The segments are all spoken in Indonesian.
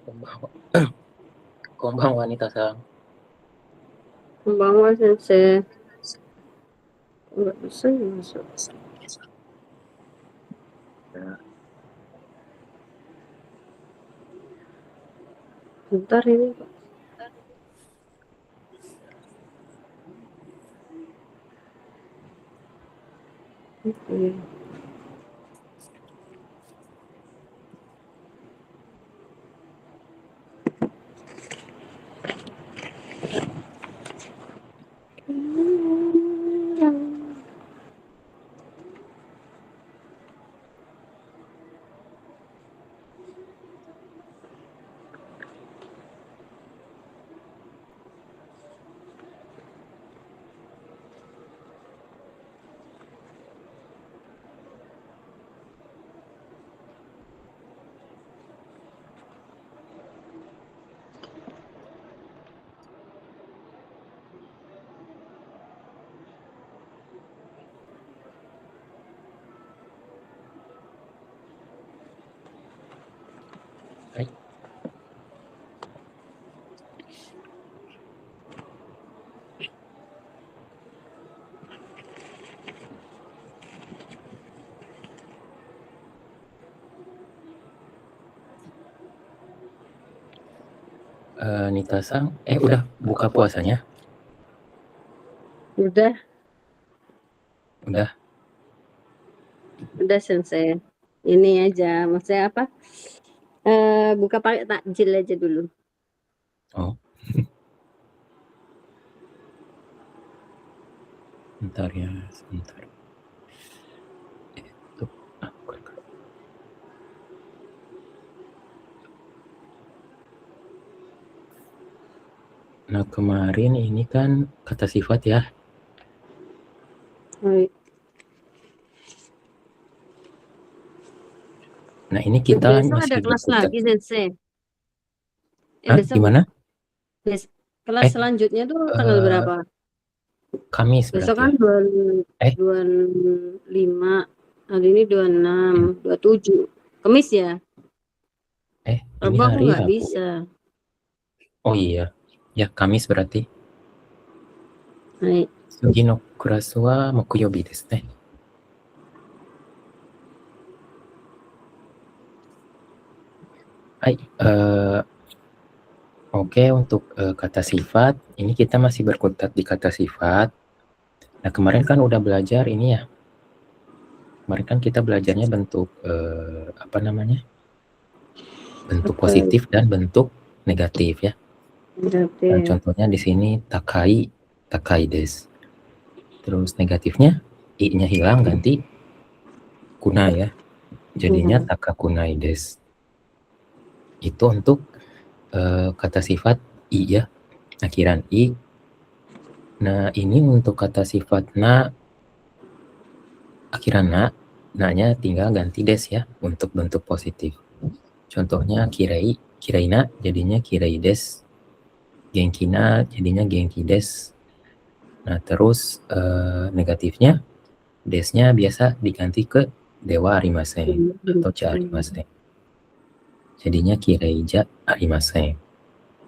こんばんは。こんばんは、ニタさん。こんばんは、先生。Nggak bisa ya masuk. Bentar ini, Pak. Oke. Hai. Nita Sang, udah buka puasanya? Udah, Udah. Sensei. Ini aja, maksudnya apa? Buka pakai takjil aja dulu. Oh. Bentar ya, sebentar. Tuh. Nah, kemarin ini kan kata sifat ya. Nah, ini kita Besok ada masih kelas berkutat. lagi, Sensei. Besok Gimana? kelas selanjutnya tuh tanggal berapa? Kamis Besok berarti kan ya? 25, hari ini 26, 27. Kamis ya? Ini Rabu aku hari nggak Rabu. bisa. Oh iya, ya Kamis berarti. Hai. Sugi no kurasu wa mokuyobi desu ne. Hai, oke, untuk kata sifat, ini kita masih berkutat di kata sifat. Nah, kemarin kan udah belajar ini ya. Kemarin kan kita belajarnya bentuk apa namanya? Bentuk Apa? positif dan bentuk negatif ya. Berarti Nah, contohnya di sini takai, takai des. Terus negatifnya i-nya hilang ganti kunai ya. Jadinya takakunai des. Itu untuk kata sifat i ya. Akhiran i. Nah, ini untuk kata sifat na, akhiran na, na-nya tinggal ganti des ya untuk bentuk positif. Contohnya kirei, kireina jadinya kirei des. Genkina jadinya genki des. Nah, terus negatifnya desnya biasa diganti ke dewa arimasen atau ja arimasen. Jadinya kireija arimasen.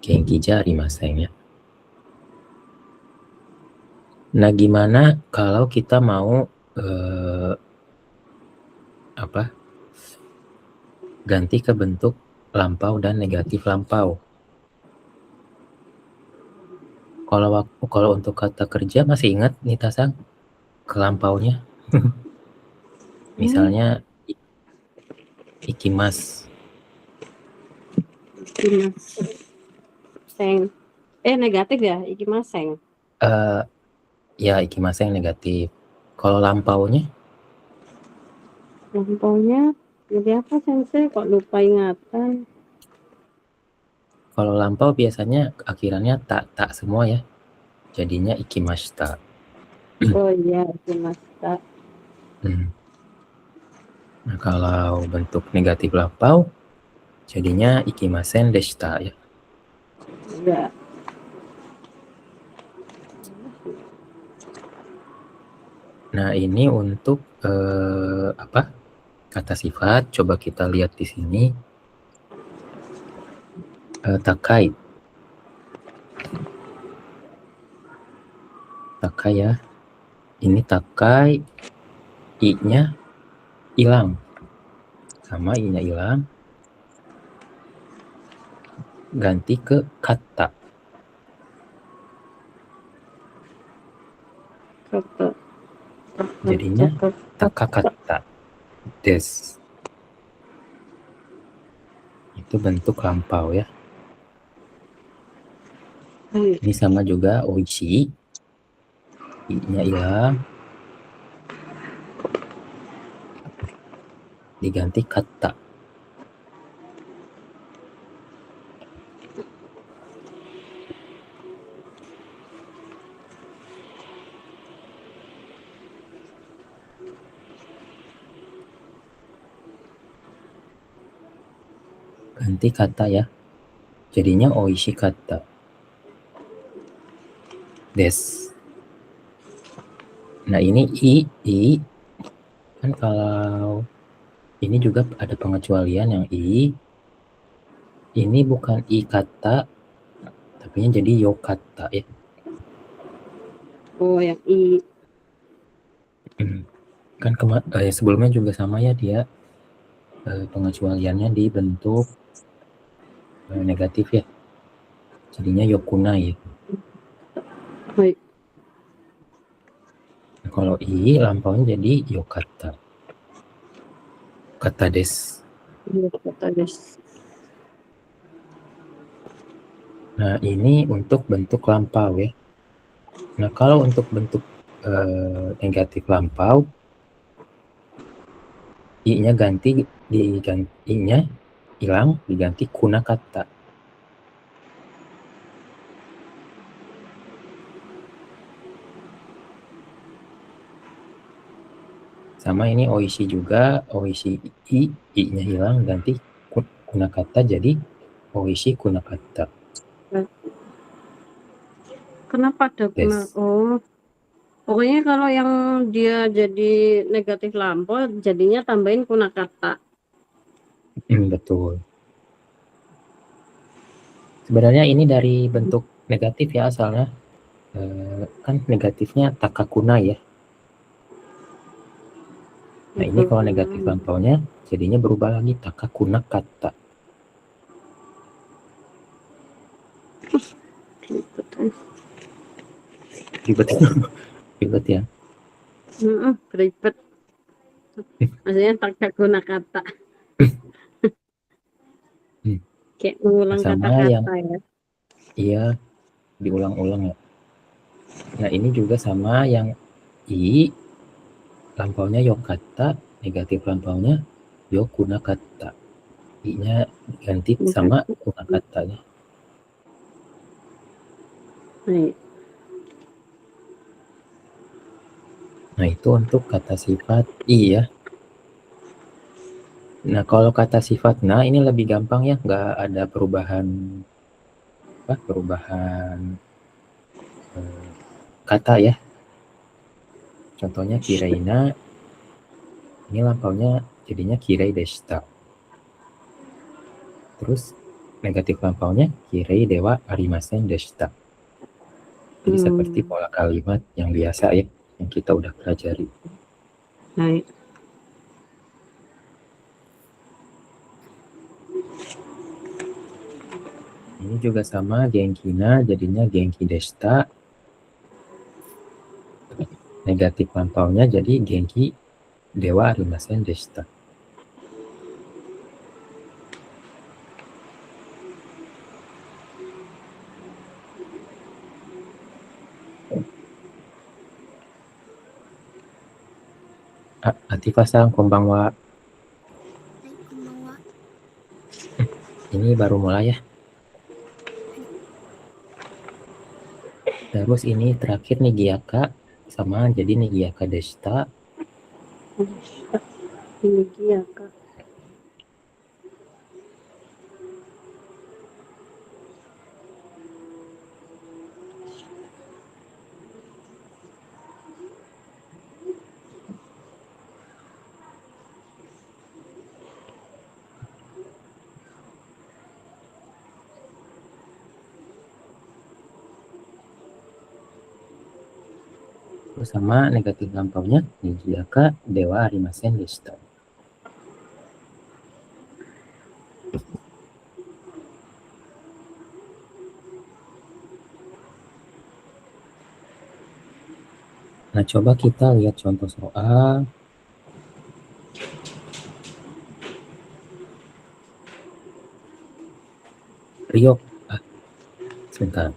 Genkija arimasen ya. Nah, gimana kalau kita mau ganti ke bentuk lampau dan negatif lampau? Kalau untuk kata kerja masih ingat nih Tasang ke lampaunya? Misalnya ikimas. Seng. Negatif ya, ikimaseng. Ya, ikimaseng negatif. Kalau lampaunya? Lampaunya jadi apa, Sensei? Kok lupa ingatan? Kalau lampau biasanya akhirannya tak semua ya. Jadinya ikimashita. Oh iya, ikimashita. Nah, kalau bentuk negatif lampau jadinya ikimasen deshita ya. Iya. Nah, ini untuk kata sifat. Coba kita lihat di sini. Takai. Takai ya. Ini takai, i-nya hilang. Sama i-nya hilang. Ganti ke kata. Kata. Jadinya takakata des. Itu bentuk lampau ya. Ini sama juga oishi. I-nya hilang. Diganti kata. Ganti kata ya. Jadinya oishi kata. Des. Nah ini i kan kalau ini juga ada pengecualian yang ini bukan i kata tapi jadi yo kata ya. Oh, yang i. Kan sebelumnya juga sama ya dia pengecualiannya di bentuk negatif ya. Jadinya yokunai. Baik. Nah, kalau i lampaunya jadi yokata. Kata des. Iya, kata des. Nah ini untuk bentuk lampau ya. Nah kalau untuk bentuk negatif lampau, i-nya i-nya hilang diganti kuna kata. Sama ini oishi juga, oishi i-nya hilang ganti kuna kata jadi oishi kuna kata. Kenapa ada kuna? Des. Oh, pokoknya kalau yang dia jadi negatif lampau, jadinya tambahin kuna kata. Betul. Sebenarnya ini dari bentuk negatif ya asalnya. Kan negatifnya takakuna ya. Nah ini kalau negatif lampaunya jadinya berubah lagi takakuna kata. Ribet. Ribet ya. Ribet. Maksudnya takakuna kata. Kayak mengulang Sama yang kata-kata ya. iya diulang-ulang ya. Nah ini juga sama yang i lampaunya yokata, negatif lampaunya yokuna kata. I-nya ganti sama kuna katanya. Baik. Nah itu untuk kata sifat i ya. Nah kalau kata sifat nah ini lebih gampang ya, nggak ada perubahan kata ya. Contohnya kireina, ini lampaunya jadinya kirei deshita. Terus negatif lampaunya kirei dewa arimasen deshita. Jadi seperti pola kalimat yang biasa ya, yang kita udah pelajari. Baik. Ini juga sama genkina jadinya genki deshita. Negatif lampaunya jadi genki dewa arimasen deshita. Atifah-san, konbanwa. Ini baru mulai ya. Terus ini terakhir nih Giyaka sama jadi nih Giyaka deshita. Ini dia kak. sama negatif lampaunya Nijiyaka dewa arimasen deshita. Nah, coba kita lihat contoh soal. Rio, sebentar.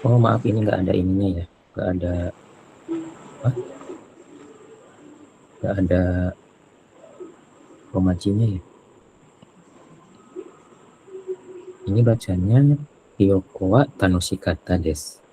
Oh, maaf, ini nggak ada ininya ya. Nggak ada, nggak ada romajinya ya. Ini bacanya Ryoko wa Tanoshikatta desu.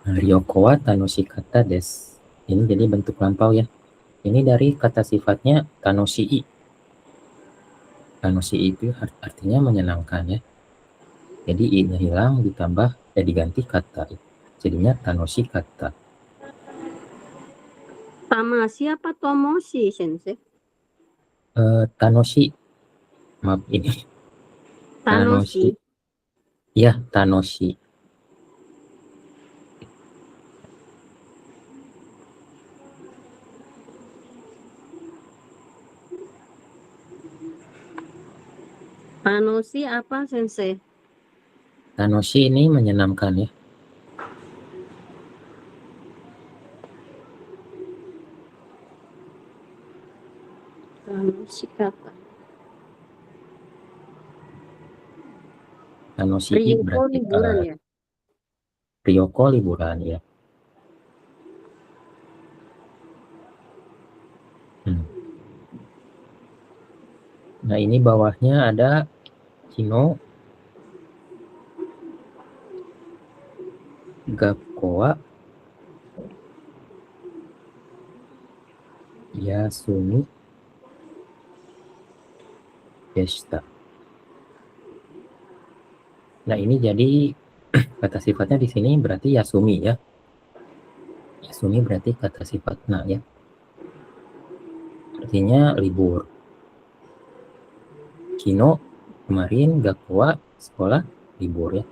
Nah, Ryoko wa Tanoshikatta desu. Ini jadi bentuk lampau ya. Ini dari kata sifatnya tanoshii. Tanoshii itu artinya menyenangkan ya. Jadi i-nya hilang ditambah diganti kata. Jadinya tanoshikatta. Tamashi apa tomoshi, Sensei? Tanoshi. Maaf ini. Tanoshi. Ya, tanoshi. Tanoshi apa, Sensei? Tanoshi ini menyenangkan ya. Tanoshikatta. Tanoshi Ryoko berarti liburan ya? Ryoko liburan ya. Nah, ini bawahnya ada Kino Gakko wa Yasumi deshita. Nah, ini jadi kata sifatnya di sini berarti Yasumi ya. Yasumi berarti kata sifat na ya. Artinya libur. Kino kemarin, Gakko wa sekolah, libur ya.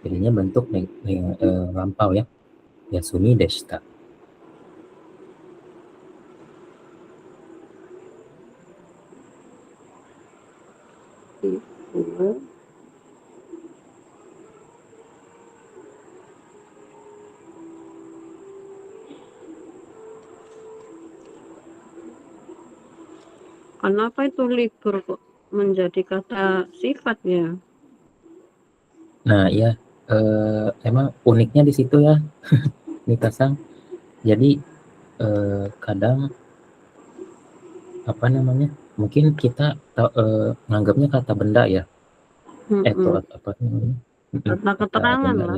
Jadinya bentuk lampau ya. Yasumi deshita. Kenapa itu libur kok menjadi kata sifatnya? Nah, ya emang uniknya di situ ya, Nita-san. Jadi kadang apa namanya? Mungkin kita nganggapnya kata benda ya. Atau apa namanya? Kata Kata keterangan benda lah.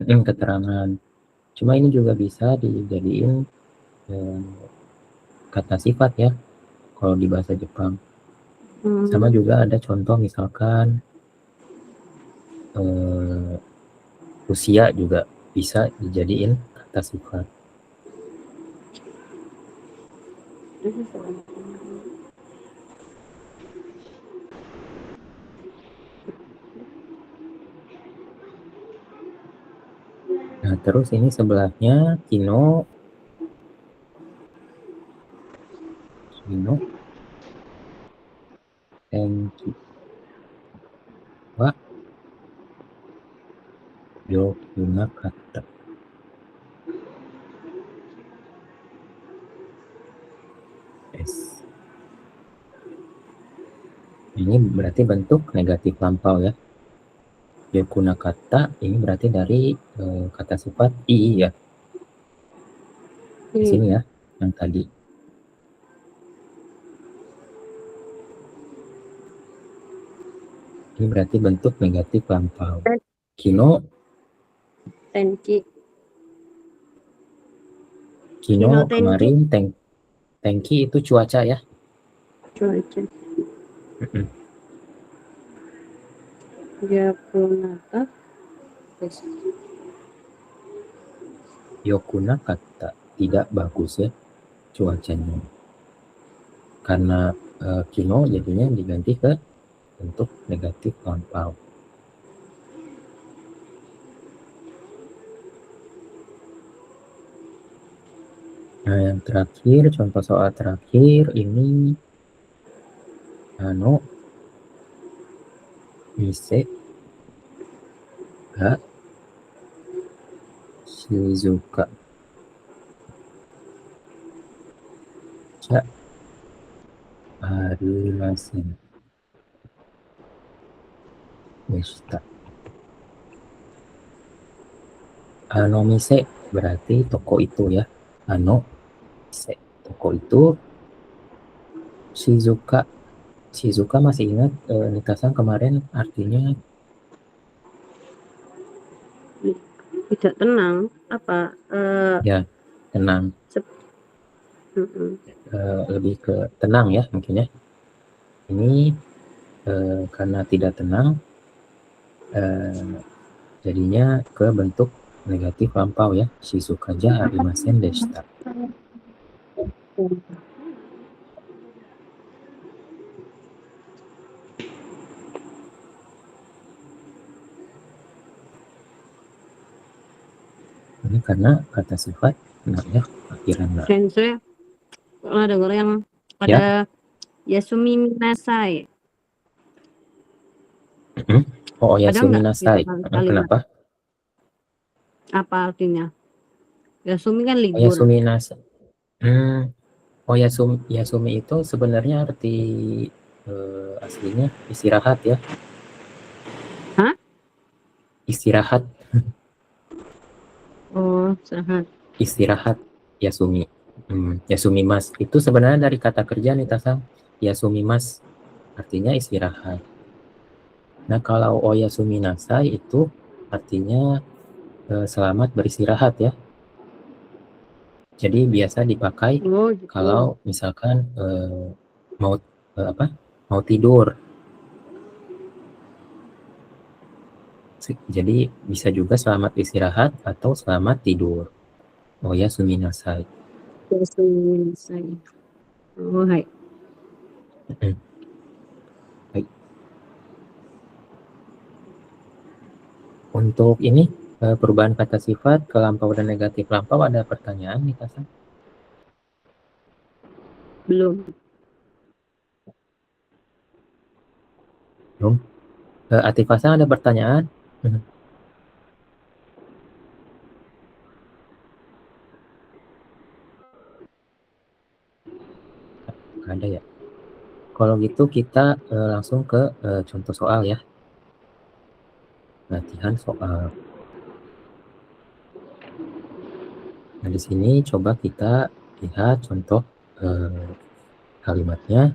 ya. Keterangan. Cuma ini juga bisa dijadiin kata sifat ya kalau di bahasa Jepang. Sama juga ada contoh misalkan usia juga bisa dijadiin kata sifat. Nah, terus ini sebelahnya Kino Tenki wa Yokunakata. Ini berarti bentuk negatif lampau ya. Yokunakata ini berarti dari kata sifat i ya. Di sini ya, yang tadi. Ini berarti bentuk negatif lampau. Kino Tenki. Kino kemarin Tenki itu cuaca ya. Cuaca. Yakunaka. Yokuna kata tidak bagus ya cuacanya. Karena kino jadinya diganti ke bentuk negatif lampau. Nah, yang terakhir, contoh soal terakhir ini mise ga shizuka ja arimasen deshita. Mise berarti toko itu ya. Mise toko itu. Shizuka masih ingat Nitasan kemarin artinya Tidak tenang. Apa? ya tenang. Lebih ke tenang ya mungkin ya. Ini karena tidak tenang jadinya ke bentuk negatif lampau ya. Shizuka ja arimasen deshita. Ini karena kata sifat nah ya akhiran nah. Sensei pernah dengar yang ada Yasumi Minasai. Oh, Ada Yasumi nggak Nasai. gitu kalimat? Kenapa? Apa artinya? Yasumi kan Oh, libur. Yasumi Nasai. Oh, Yasumi itu sebenarnya arti aslinya istirahat ya. Hah? Istirahat. Oh, istirahat. Istirahat Yasumi. Yasumi mas itu sebenarnya dari kata kerja nih Tasang. Yasumi mas artinya istirahat. Nah, kalau Oyasumi Nasai itu artinya selamat beristirahat ya. Jadi biasa dipakai gitu. kalau misalkan mau mau tidur. Jadi bisa juga selamat istirahat atau selamat tidur. Oyasumi nasai. Yasumi Minasai. Oh, hai. Baik. Untuk ini perubahan kata sifat ke lampau dan negatif lampau ada pertanyaan nih Kasa? Belum. Belum. Atifasa ada pertanyaan? Nggak ada ya. Kalau gitu kita langsung ke contoh soal ya. Latihan soal. Nah, di sini coba kita lihat contoh kalimatnya.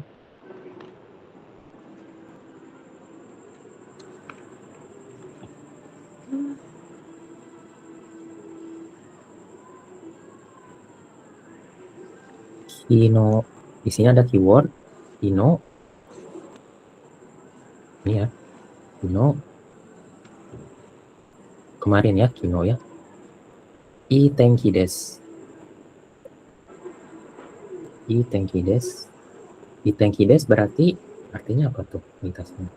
Kino, di sini ada keyword kino. Ini ya, kino. Kemarin ya, kino ya. Tenki desu. Tenki desu. Tenki desu berarti artinya apa tuh? Mitasnya.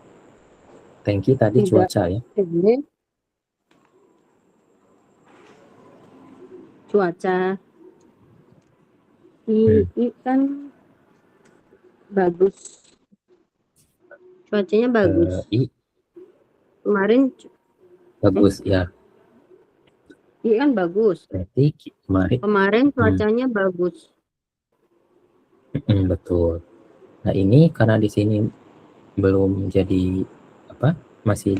Tenki tadi Tidak. cuaca ya. Ini cuaca. Ini kan bagus. Cuacanya bagus. Kemarin Bagus ya. kan bagus. Berarti Kemarin cuacanya bagus. Betul. Nah, ini karena di sini belum jadi masih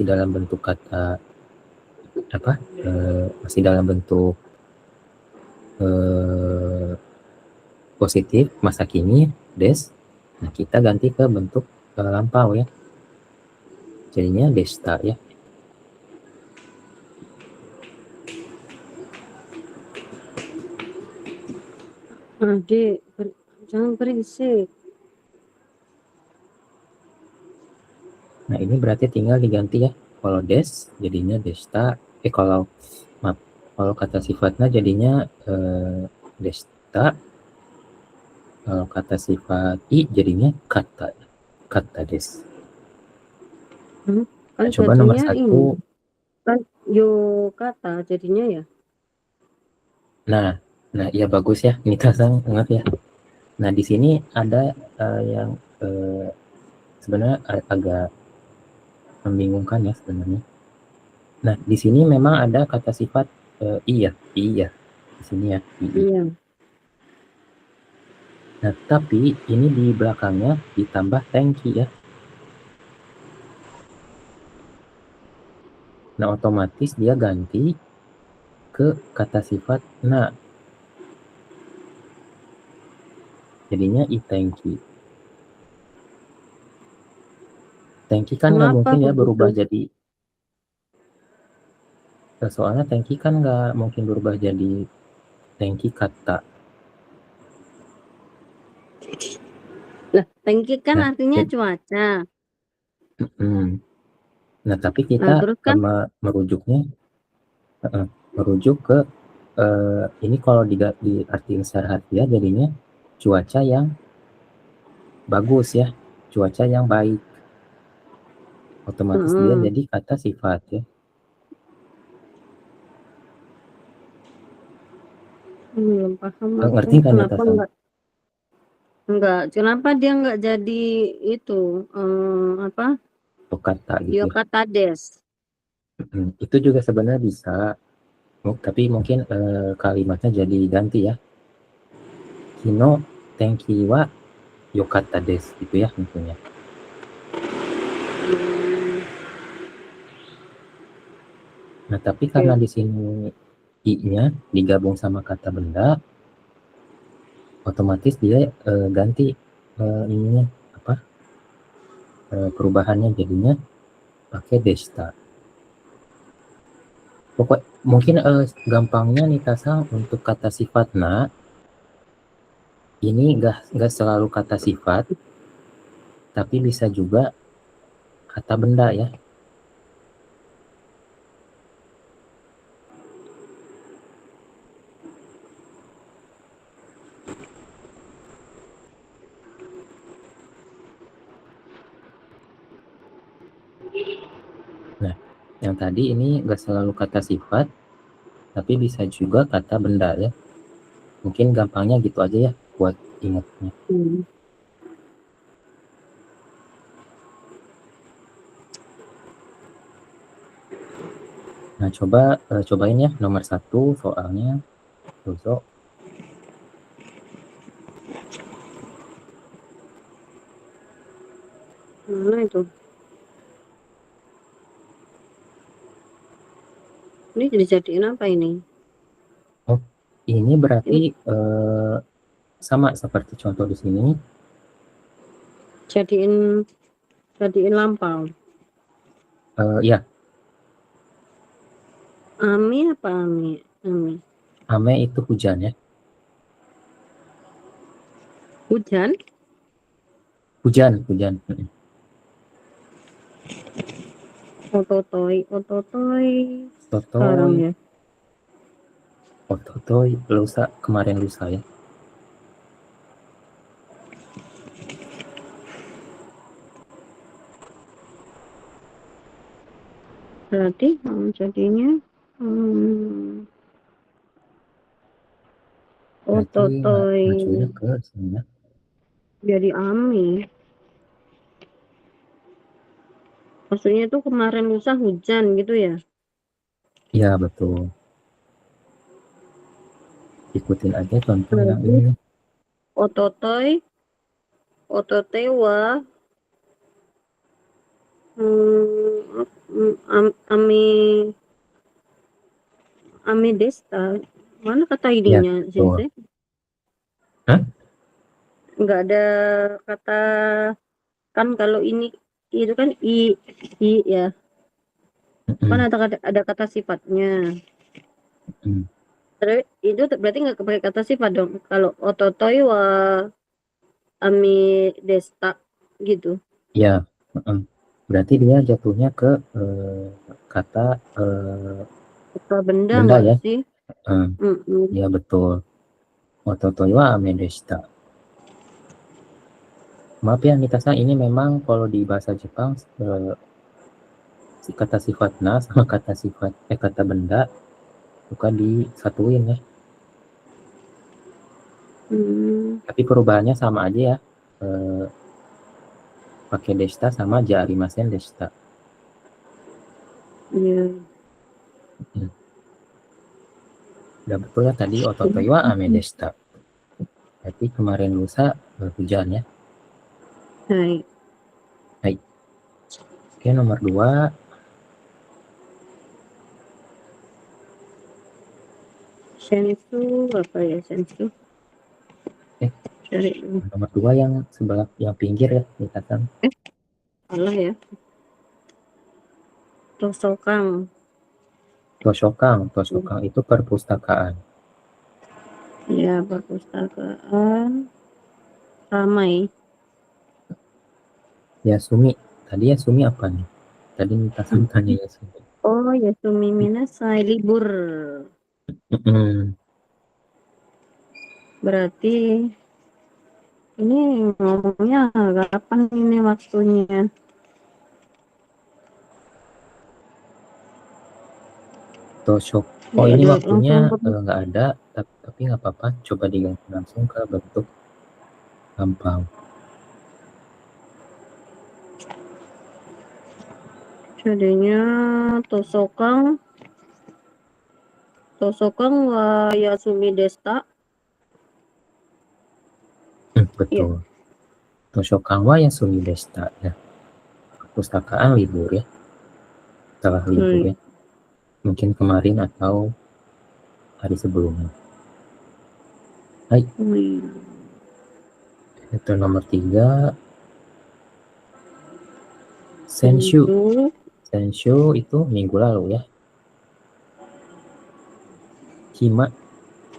dalam bentuk kata masih dalam bentuk positif masa kini des. Nah, kita ganti ke bentuk lampau ya. Jadinya desta ya. Adik, jangan berisik. Nah, ini berarti tinggal diganti ya. Kalau des jadinya desta. Kalau kata sifatnya jadinya desta. Kalau kata sifat i jadinya kata des. Kan Nah, coba nomor jadinya ini 1. kan yo kata jadinya ya. Nah, ya bagus ya. Ini Tasang ingat ya. Nah, di sini ada yang sebenarnya agak membingungkan ya sebenarnya. Nah, di sini memang ada kata sifat iya, iya. Di sini ya, ii. Iya. Nah, tapi ini di belakangnya ditambah thank you ya. Nah, otomatis dia ganti ke kata sifat na. Jadinya i thank you. Thank you kan nggak Kenapa mungkin ya begitu? berubah jadi, soalnya thank you kan nggak mungkin berubah jadi thank you kata. Lah, tangki kan Nah, artinya cuaca. nah tapi Nah, kita terus kan merujuknya merujuk ke ini kalau diartiin secara harfiah jadinya cuaca yang bagus ya, cuaca yang baik. Otomatis dia heeh. jadi kata sifat ya. Belum paham aku Ngerti kan ya kenapa Tasam? kenapa dia nggak jadi itu apa Atau kata gitu ya. Yokata Des. Itu juga sebenarnya bisa, tapi mungkin kalimatnya jadi ganti ya. Kino tenki wa yokata des gitu ya tentunya. Nah, tapi karena Oke. di sini i-nya digabung sama kata benda, otomatis dia ganti ininya apa? Perubahannya jadinya pakai desta. Pokok mungkin gampangnya nih Tasang untuk kata sifat na ini nggak selalu kata sifat, tapi bisa juga kata benda ya. Nah, yang tadi ini nggak selalu kata sifat, tapi bisa juga kata benda ya. Mungkin gampangnya gitu aja ya buat ingatnya. Hmm. Nah, cobain ya nomor 1 soalnya. Besok. Mana itu? Ini dijadiin apa ini? Oh, ini berarti Ini sama seperti contoh di sini. jadiin lampau. Ya, Ami apa Ami? Ami. ame itu hujan ya. Hujan? Hujan, hujan. Ototoi, ototoi. Sekarang Totoy, ya. ototoy, lusa, kemarin lusa ya. Berarti jadinya hmm, Berarti ototoi ngacunya ke sini ya. jadi Ami. Maksudnya tuh kemarin lusa hujan gitu ya. Iya, betul. Ikutin aja contoh yang Berarti ini. ototoi, ototewa, ami, ami desta. Mana kata Iya, ininya, betul. Sensei? Hah? Nggak ada kata, kan kalau ini itu kan i ya. Kan Mm-mm. ada kata sifatnya. Mm-mm. Terus itu berarti nggak pakai kata sifat dong. Kalau ototoi wa ami desta gitu. Iya. Mm-mm. Berarti dia jatuhnya ke kata Kata benda benda nggak ya. sih? Ya betul. Ototoy wa ame deshita. Maaf ya Mita-san, ini memang kalau di bahasa Jepang kata sifatna sama kata benda suka disatuin ya. Tapi perubahannya sama aja ya. Pakai deshita sama jarimasen deshita. Iya. Udah betul ya tadi ototoy wa ame deshita. Berarti kemarin lusa hujan ya. Hai. Hai. Oke, nomor 2. Sensu apa ya sensu? Cari dulu. Nomor 2 yang sebelah yang pinggir ya, Mita-san. Salah ya. Tosokang. Tosokang itu perpustakaan. Ya, perpustakaan. Ramai. Yasumi. Tadi Yasumi apa nih? Tadi Mita-san tanya Yasumi. Oh, Yasumi Minasai, libur. Berarti ini ngomongnya kapan ini waktunya? Toshok. Oh, Nggak ini ada waktunya langsung nggak ada, tapi nggak apa-apa. Coba diganti langsung ke bentuk gampang. jadinya Tosokang wa Yasumi Desta. Betul. Toshokan wa Yasumi deshita ya. Perpustakaan libur ya. Setelah libur ya. Mungkin kemarin atau hari sebelumnya. Hai. Itu nomor 3. Senshu itu minggu lalu ya. Hima.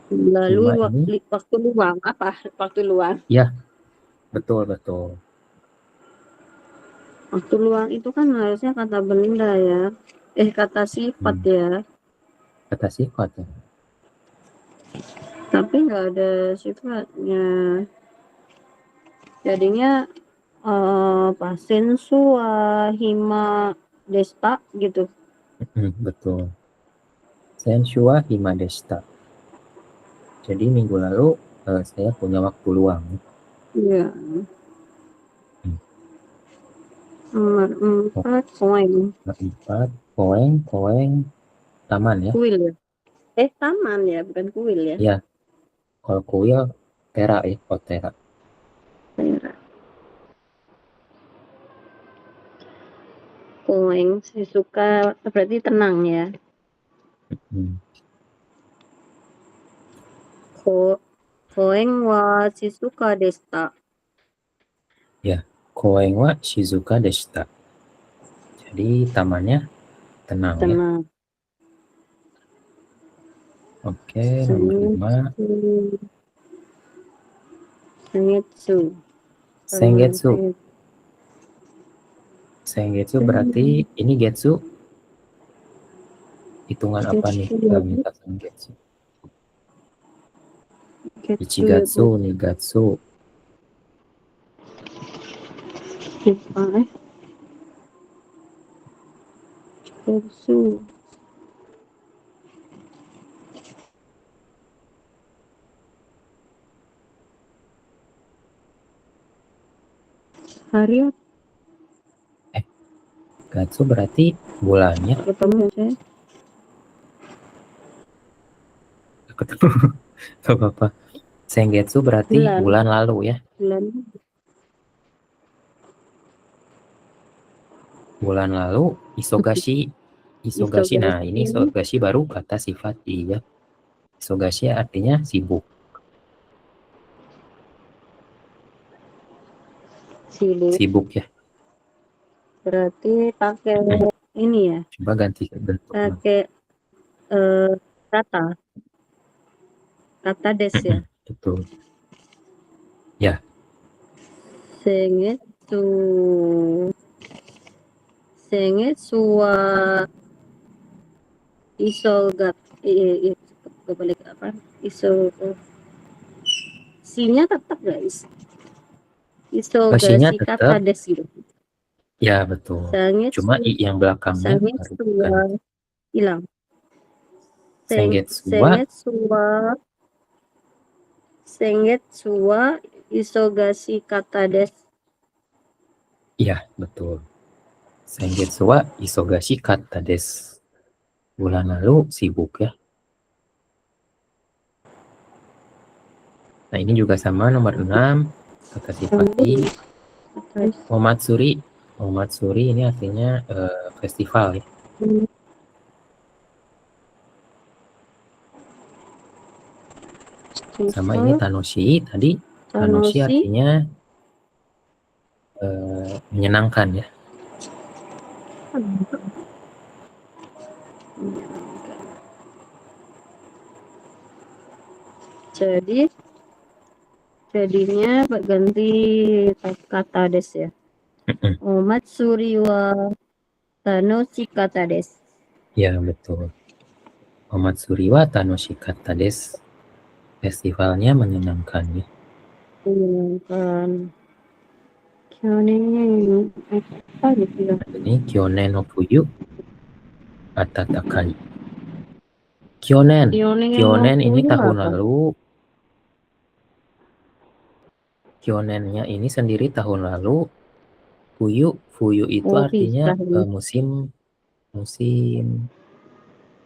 Lalu Hima ini, waktu luang apa? Waktu luang. Ya, betul. Waktu luang itu kan harusnya kata benda ya. Kata sifat ya. Kata sifat ya. Tapi nggak ada sifatnya. Jadinya Sensu wa Hima Desta gitu. Betul. Senshu wa hima deshita. Jadi minggu lalu saya punya waktu luang. Iya. Nomor 4 koeng. Nomor 4, koeng, taman ya. Kuil ya. Taman ya, bukan kuil ya. Ya, kalau kuil tera ya, tera. Koeng suka berarti tenang ya. Koeng wa Shizuka desta. Ya, koeng wa Shizuka deshita. Jadi tamannya tenang ya. Oke, nomor 5. Sengetsu berarti ini getsu. Hitungan apa nih? Minta sengetsu. Ichigatsu, Nigatsu. Getsu. Hari Gatsu berarti bulannya. ketemu saya. Ketemu. Gak apa-apa. Sengetsu berarti bulan lalu ya. Bulan lalu. Isogashi. Nah ini isogashi baru kata sifat ya. Isogashi artinya sibuk. Sibuk ya. Berarti pakai ini ya. Coba ganti bentuk. Pakai kata des ya. Betul. Ya. Sengetsu. Sengetsu wa isogat kebalik apa? Sinya tetap guys. Sinya Isogasi kata tetap, des gitu. ya betul. Sengetsu, Cuma i yang belakangnya baru sengetsu wa ganti. hilang. Sengetsu wa, Sengetsu wa isogasi kata des. iya betul. Sengetsu wa isogashi katta desu. Bulan lalu sibuk ya. Nah ini juga sama nomor 6. Kata sifat i. Omatsuri. Omatsuri ini artinya festival ya. Sama ini tanoshi tadi. Tanoshi artinya menyenangkan ya. Jadinya ganti kata des ya. Omatsuri wa tanoshi kata des. Ya betul. Omatsuri wa tanoshi katta desu. Festivalnya menyenangkan ya. Menyenangkan. Kyonennya apa gitu ya? Ini Kyonen no Fuyu Atatakai. Kyonen ini tahun lalu. Kyonennya ini sendiri tahun lalu. Fuyu itu artinya musim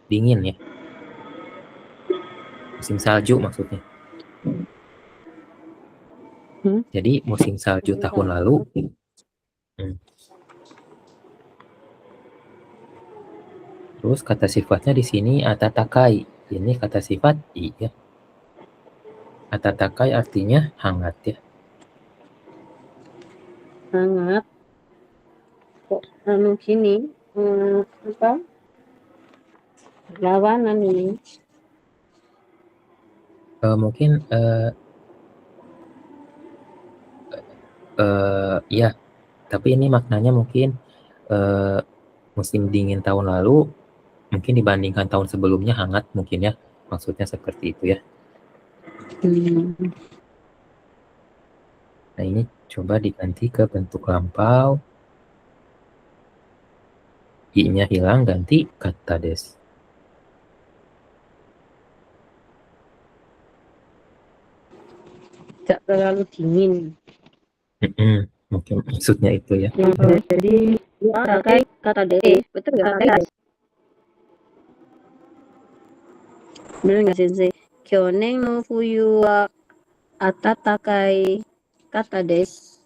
dingin ya. Musim salju maksudnya. Jadi musim salju tahun lalu. Terus kata sifatnya di sini atatakai. Ini kata sifat i ya. Atatakai artinya hangat ya. Hangat. Kok gini apa? Lawanan ini. Mungkin ya. Tapi ini maknanya mungkin musim dingin tahun lalu mungkin dibandingkan tahun sebelumnya hangat mungkin ya. Maksudnya seperti itu ya. Nah ini coba diganti ke bentuk lampau. I-nya hilang, ganti kata des. Tidak terlalu dingin. Mungkin maksudnya itu ya. Jadi pakai kata des, betul nggak? Benar nggak sensei? Kyonen no fuyu wa atatakai kata des.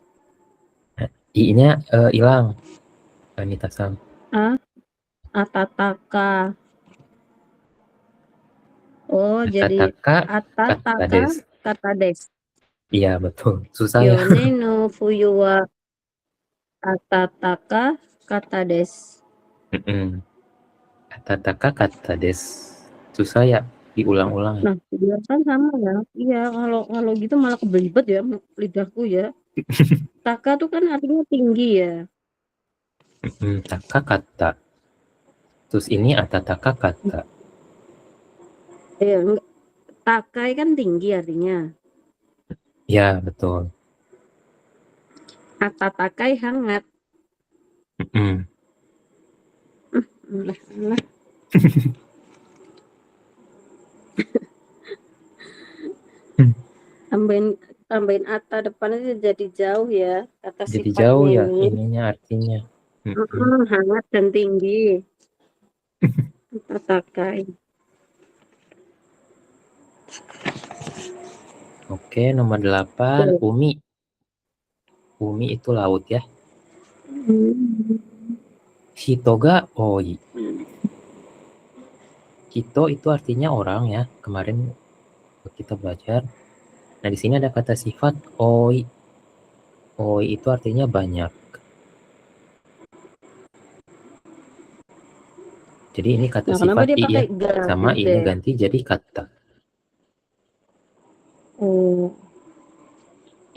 I-nya hilang. Anita-san. Atataka. Oh, jadi atataka kata des. Iya, betul. Susah ya. Kyonen no fuyu wa atataka kata des. Atataka kata des. Susah ya diulang-ulang. Nah, dia kan sama ya. Iya, kalau gitu malah kebelibet ya lidahku ya. Taka tuh kan artinya tinggi ya. Taka kata. Terus ini atataka kata. Iya, takai kan tinggi artinya. Ya, betul. Atatakai hangat. Tambahin ata depannya jadi jauh ya kata jadi sifatnya jauh ya ini. ininya artinya. Hangat dan tinggi. Atatakai. Oke, nomor 8 Umi. Umi itu laut ya. Hitoga oi. Hito itu artinya orang ya. Kemarin kita belajar. Nah, di sini ada kata sifat oi. Oi itu artinya banyak. Jadi ini kata sifat i ya. Sama i-nya ganti jadi kata.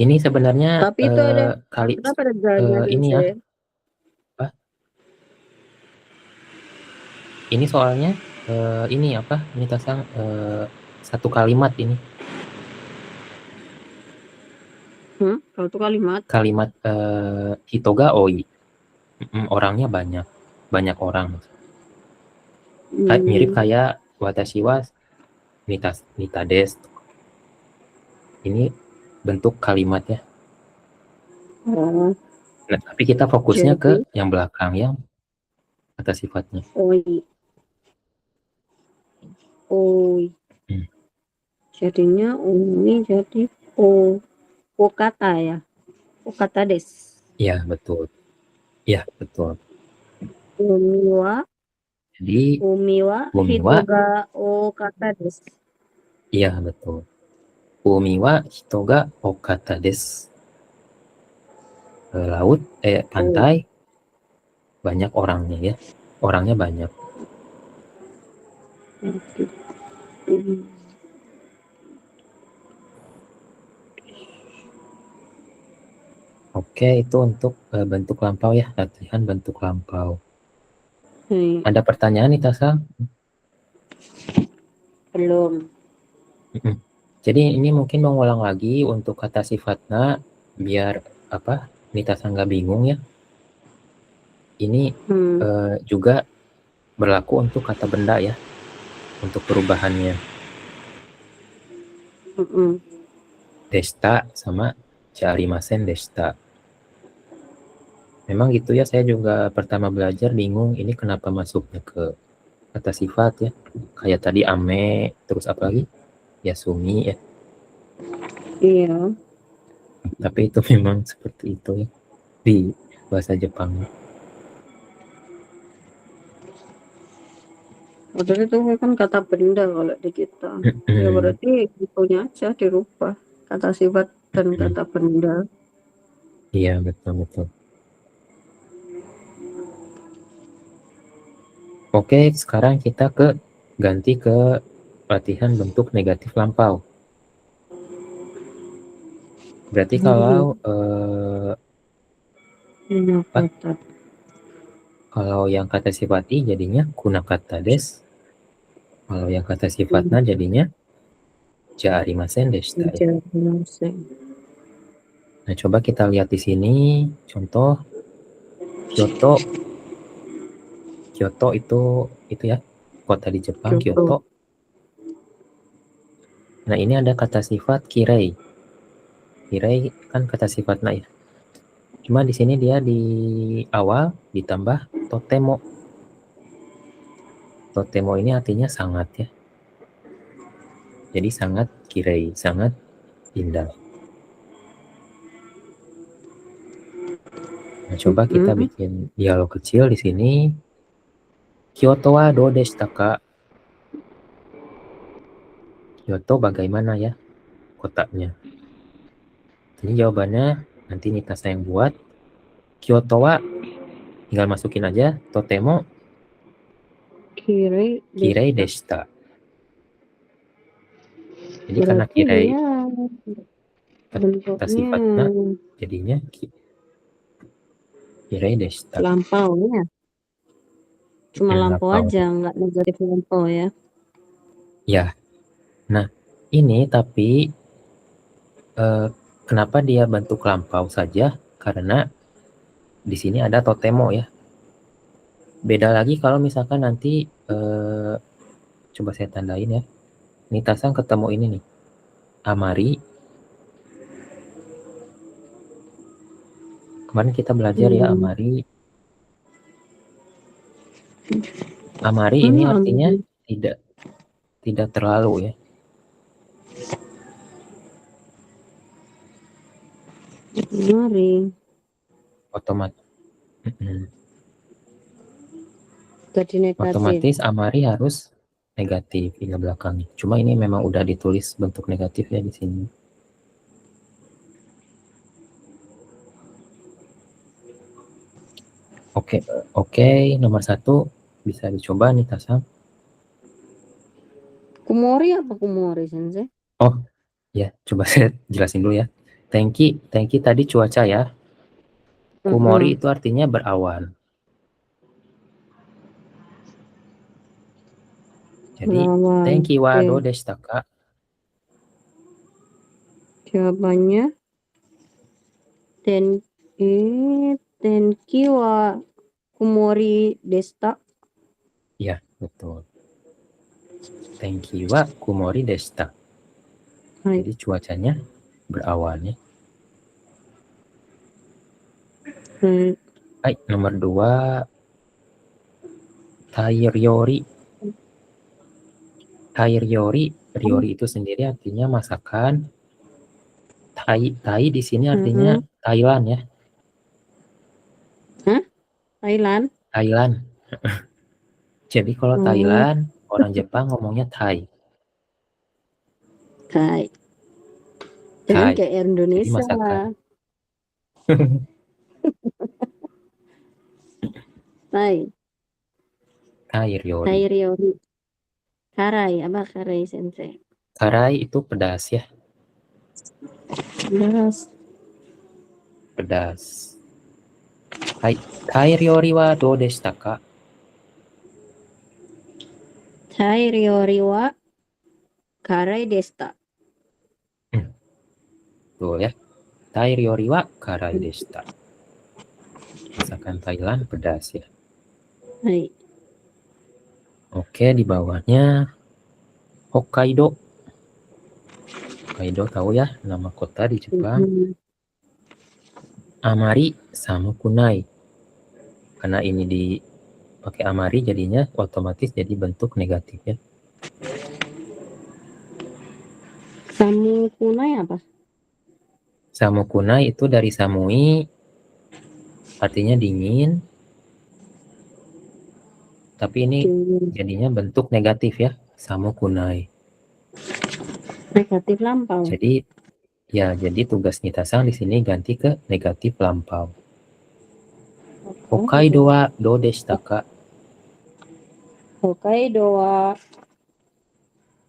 Ini sebenarnya tapi itu ada kali ada ini ya. Apa? Ini soalnya ini apa? Ini Tasang satu kalimat ini. Kalau itu kalimat. Kalimat hitoga oi. Orangnya banyak. Banyak orang. Mirip kayak watashi wa nita desu. Ini bentuk kalimat ya. Oh, Nah, tapi kita fokusnya jadi ke yang belakang yang kata sifatnya. oi. Oi. Hmm. Jadinya umi jadi o. O kata ya. O kata des. Iya, betul. Iya, betul. Umiwa. Jadi Umiwa umiwa, hitoga o kata des. iya betul. Umiwa hitoga okata desu. Laut, Oh. pantai, banyak orangnya ya. Orangnya banyak. Hmm. Oke, itu untuk bentuk lampau ya, latihan bentuk lampau. Iya. Ada pertanyaan nih Tasa? Belum. Jadi ini mungkin mengulang lagi untuk kata sifatnya biar apa? Nitasa nggak bingung ya. Ini juga berlaku untuk kata benda ya, untuk perubahannya. Desta sama Syarimasen desta. Memang gitu ya, saya juga pertama belajar bingung ini kenapa masuknya ke kata sifat ya. Kayak tadi ame, terus apa lagi? Yasumi ya. Iya. Tapi itu memang seperti itu ya di bahasa Jepang. Padahal itu kan kata benda kalau di kita. Ya berarti gitunya aja dirubah. Kata sifat dan kata benda. Iya, betul-betul. Oke, sekarang kita ganti ke latihan bentuk negatif lampau. Berarti kalau kalau yang kata sifat i jadinya kunakata des. Kalau yang kata sifatnya jadinya jaarimasen deshita ya. Nah, coba kita lihat di sini contoh Kyoto. Kyoto itu ya, kota di Jepang, Kyoto. Nah, ini ada kata sifat kirei. Kirei kan kata sifatnya ya. Cuma di sini dia di awal ditambah totemo. Totemo ini artinya sangat ya. Jadi sangat kirei, sangat indah. Nah, coba kita bikin dialog kecil di sini. Kyoto wa do deshita ka? Kyoto bagaimana ya kotanya? Ini jawabannya nanti Nitasa yang buat. Kyoto wa tinggal masukin aja totemo kirei deshita. Jadi karena kirei kata sifatnya jadinya kirei deshita. Lampau ya. Cuma lampau aja, nggak negatif lampau ya. Ya. Nah, ini tapi kenapa dia bentuk lampau saja? Karena di sini ada totemo ya. Beda lagi kalau misalkan nanti coba saya tandain ya. Nitasan ketemu ini nih. Amari. Kemarin kita belajar ya amari. Amari ini artinya tidak terlalu ya. Amari. Otomatis. Jadi negatif. Otomatis amari harus negatif di belakangnya. Cuma ini memang udah ditulis bentuk negatif ya di sini. Oke, nomor 1 bisa dicoba nih Tasang. Kumori apa kumori sensei? Oh, ya, coba saya jelasin dulu ya. Tenki tadi cuaca ya. Kumori itu artinya berawan. Jadi lawan tenki wa T. do deshita ka? Jawabannya tenki wa kumori deshita. Ya, betul. Tenki wa kumori deshita. Hai. Jadi cuacanya berawan ya. Hai, nomor 2. Taiyori. Taiyori, ryori itu sendiri artinya masakan. Tai di sini artinya Thailand ya. Hah? Thailand? Thailand. Jadi kalau Thailand, orang Jepang ngomongnya Thai. Thai. Jangan Thai. kayak Jadi Indonesia. masakan. Thai. Taiyori. Taiyori. Karai, apa karai sensei? Karai itu pedas ya. Pedas. Pedas. Hai, taiyori wa do deshita ka? Taiyori wa karai deshita. Tuh ya. Taiyori wa karai deshita. Masakan Thailand pedas ya. Hai. Oke, di bawahnya Hokkaido. Hokkaido tahu ya, nama kota di Jepang. Amari sama kunai. Karena ini dipakai amari jadinya otomatis jadi bentuk negatif ya. Samu kunai apa? Samu kunai itu dari samui, artinya dingin. Tapi ini jadinya bentuk negatif ya, samu kunai. Negatif lampau. Jadi ya, jadi tugas Nitasang di sini ganti ke negatif lampau. Hokkaido wa do deshita ka? Hokkaido wa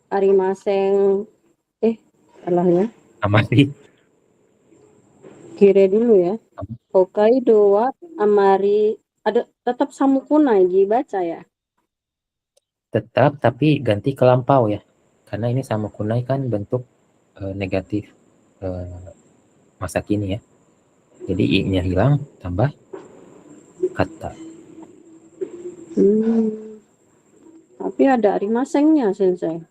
arimasen. Salah ya. Amari. Kira dulu ya. Hokkaido wa amari. Ada tetap samu kunai dibaca ya. Tetap, tapi ganti ke lampau ya. Karena ini samu kunai kan bentuk negatif masa kini ya. Jadi i-nya hilang, tambah kata. Tapi ada arimasengnya, sensei.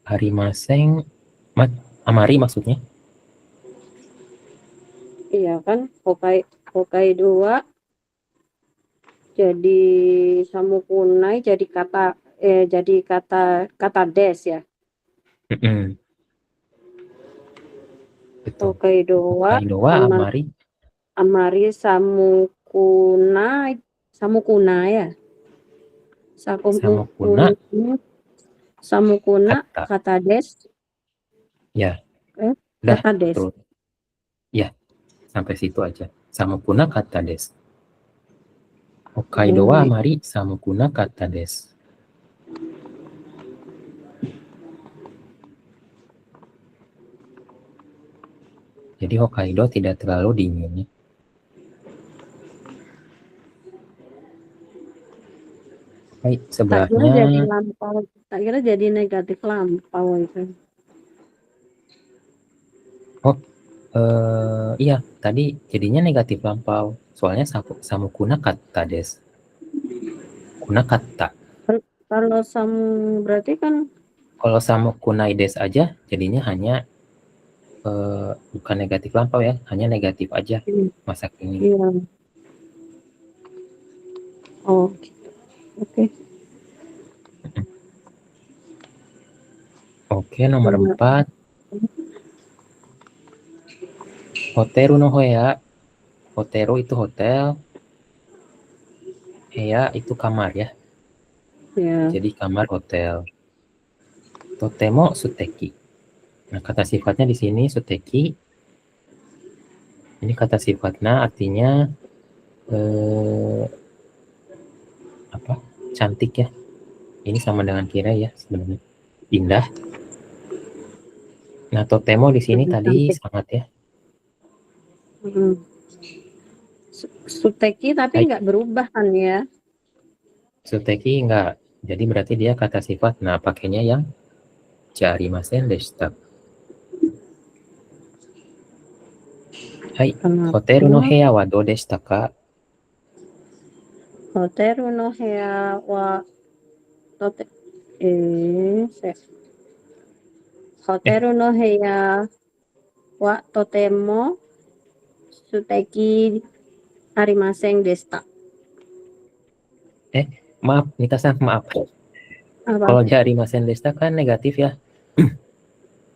Arimaseng, amari maksudnya? Iya kan, Hokkaido wa jadi samu kunai jadi kata des ya. Betul. Hokkaido wa amari samu kunai ya. Samu kuna kata des. Ya. Kata des. Betul. Ya, sampai situ aja. Samu kuna kata des. Hokkaido wa amari samu kuna kata des. Jadi Hokkaido tidak terlalu dingin. Baik, sebelahnya. Tak kira jadi negatif lampau itu. Iya, tadi jadinya negatif lampau. Soalnya samu kuna kata des. Kuna kata. Kalau samu berarti kan. Kalau samu kunai des aja, jadinya hanya bukan negatif lampau ya, hanya negatif aja masa kini. Iya. Oh, oke. Oke, nomor 4. Hoteru no hoya. Hoteru itu hotel. Heya itu kamar ya. Jadi kamar hotel. Totemo suteki. Nah, kata sifatnya di sini suteki. Ini kata sifatnya artinya cantik ya. Ini sama dengan kira ya sebenarnya. Indah. Nah, totemo di sini tadi sangat ya. Suteki tapi nggak berubah kan ya? Suteki nggak. Jadi berarti dia kata sifat. Nah, pakainya yang jaarimasen deshita. Hai, hoteru no Kenapa? heya wa do deshita ka? Hoteru no heya wa tote Hoteru no heya wa totemo suteki arimasen deshita. Maaf, Nita-san, maaf. Apa? Kalau jaarimasen deshita kan negatif ya.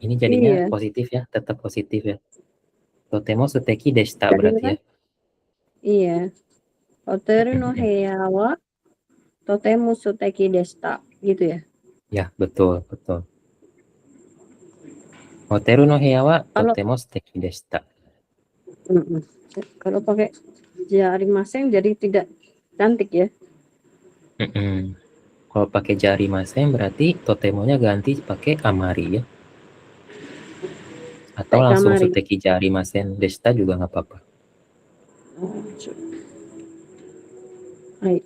Ini jadinya Iya, positif ya, tetap positif ya. Totemo suteki deshita tadi berarti kan? ya. Iya. Hoteru no heya wa totemo suteki deshita. Gitu ya. Ya, betul, betul. Hoteru no heya wa Kalau totemo suteki deshita. kalau pakai jarimasen jadi tidak cantik ya. Kalau pakai jaarimasen berarti totemonya ganti pakai amari ya. Atau Kayak langsung kamari. suteki jaarimasen deshita juga nggak apa-apa. Hai.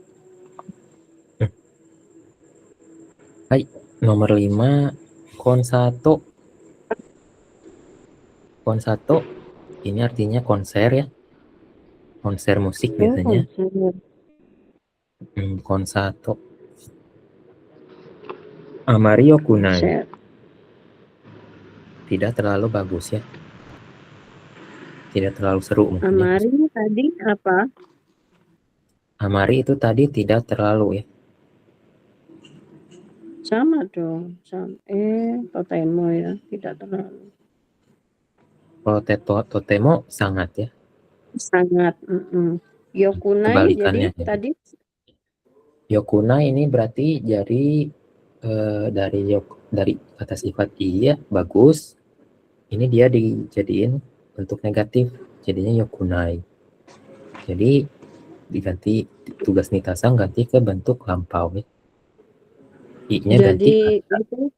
Hai, nomor 5, konsato. Konsato ini artinya konser ya. Konser musik Oh, biasanya. konser. Konsato. Amario kunai. Konser. Tidak terlalu bagus ya. Tidak terlalu seru mungkin ya. Amari tadi apa? Amari itu tadi tidak terlalu ya. Sama dong. Sama. Totemo ya. Tidak terlalu. Kalau totemo sangat ya. Sangat. Yokunai jadi Kebalikannya. Ya. tadi Yokunai ini berarti dari kata sifat iya bagus. Ini dia dijadiin untuk negatif. Jadinya yokunai. Jadi diganti tugas Nitasa ganti ke bentuk lampau ya. I-nya ganti jadi itu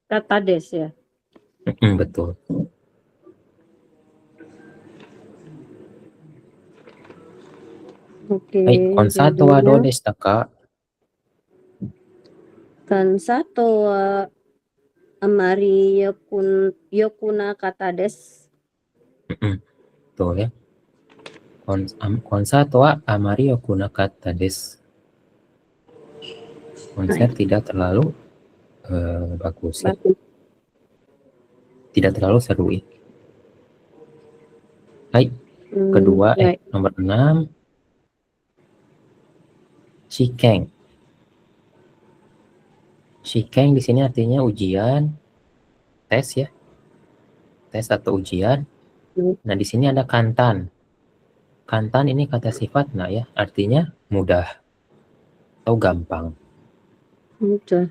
kata des ya. betul. Oke, Hai, konsato wa jadinya do deshita ka? kan satu amari yokuna kata des. Betul ya. Konsato wa amari yokunakatta desu. Konser tidak terlalu bagus ya. Bagus. Tidak terlalu seru ya. Hai, kedua Baik. nomor 6, shikeng. Shikeng di sini artinya ujian, tes ya. Tes atau ujian. Nah, di sini ada kantan. Kantan ini kata sifat nah ya, artinya mudah atau gampang. Mudah.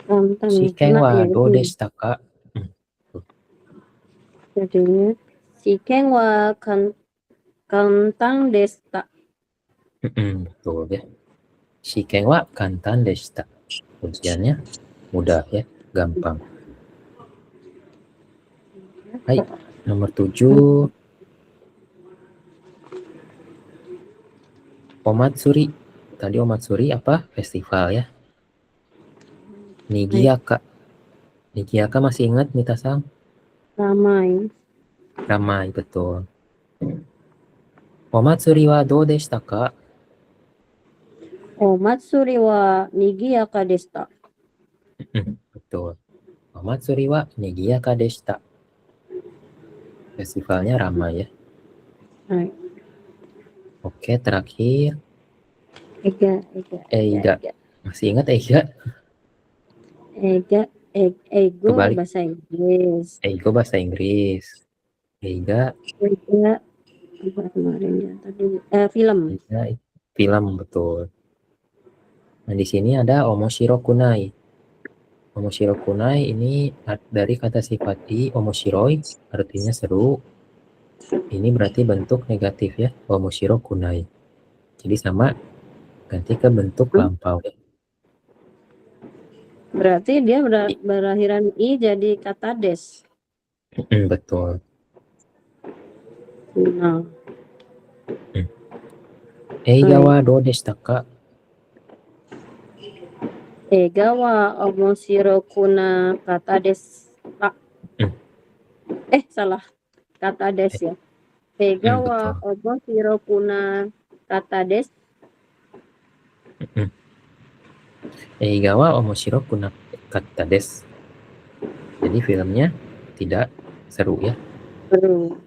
Gampang. Shikeng Nah, wa ya do itu. deshita ka? Jadinya shiken wa kantang desta. Betul ya. Shikeng wa kantan deshita. Ujiannya mudah ya, gampang. Hai, nomor 7, Omatsuri. Tadi Omatsuri apa? Festival ya. Nigiyaka. Nigiyaka masih ingat Nita-san? Ramai. Ramai, betul. Omatsuri wa do deshita ka? Matsuri wa nigiyaka desta. Betul. Omatsuri wa nigiyaka deshita. Festivalnya ramai ya. Hai. Oke, terakhir. Eiga. Masih ingat Eiga? Ego Kebalik. bahasa Inggris. Eigo bahasa Inggris. Eiga. Eiga apa kemarin ya tadi film. Eiga, film, betul. Nah, di sini ada omoshiro kunai. Omoshiro kunai ini dari kata sifat omoshiroi, artinya seru. Ini berarti bentuk negatif ya, omoshiro kunai. Jadi sama, ganti ke bentuk lampau. Berarti dia berakhiran i jadi kata des. Betul. kuna. Eiga wa do deshita ka? Eiga wa omoshiro kuna kata desu. Salah. Kata des ya. Eiga wa Betul. omoshiro kuna kata desu. Eiga wa omoshiro kuna kata desu. Jadi filmnya tidak seru ya. Seru.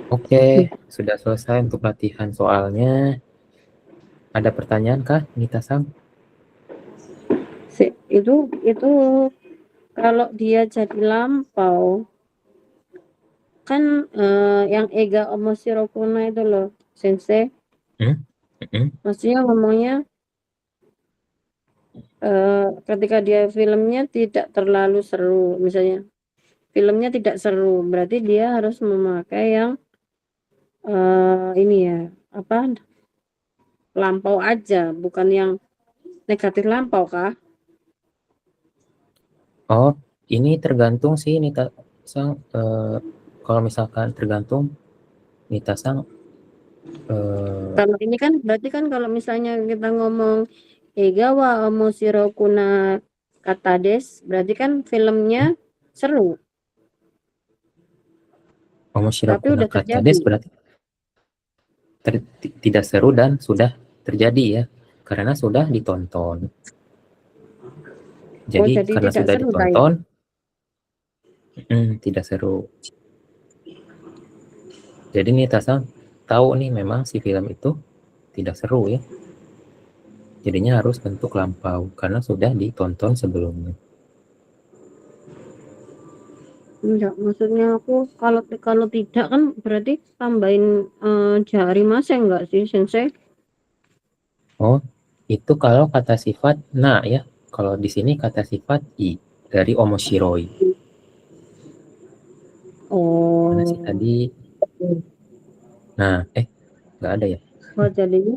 Oke, sudah selesai untuk latihan soalnya. Ada pertanyaan kah, Nita-san? Itu kalau dia jadi lampau kan yang Eiga omoshiro kuna itu loh, Sensei. Maksudnya ngomongnya ketika dia filmnya tidak terlalu seru, misalnya filmnya tidak seru, berarti dia harus memakai yang ini ya, apa, lampau aja, bukan yang negatif lampau kah? Oh, ini tergantung sih Nita-san. Kalau misalkan tergantung Nita-san. Kalau ini kan berarti kan kalau misalnya kita ngomong Eiga wa omoshiro kuna kata des, berarti kan filmnya seru, Omoshiro tapi kuna udah kata terjadi. desu berarti tidak seru dan sudah terjadi ya, karena sudah ditonton. Oh, Jadi jadi karena tidak sudah seru tadi. ditonton, tidak seru. Jadi Nita-san tahu nih memang si film itu tidak seru ya. Jadinya harus bentuk lampau karena sudah ditonton sebelumnya. Enggak, maksudnya aku kalau tidak kan berarti tambahin jari masa enggak sih, Sensei? Oh, itu kalau kata sifat na ya. Kalau di sini kata sifat i dari omoshiroi. Mana sih Oh, tadi? Nah, nggak ada ya? oh jadinya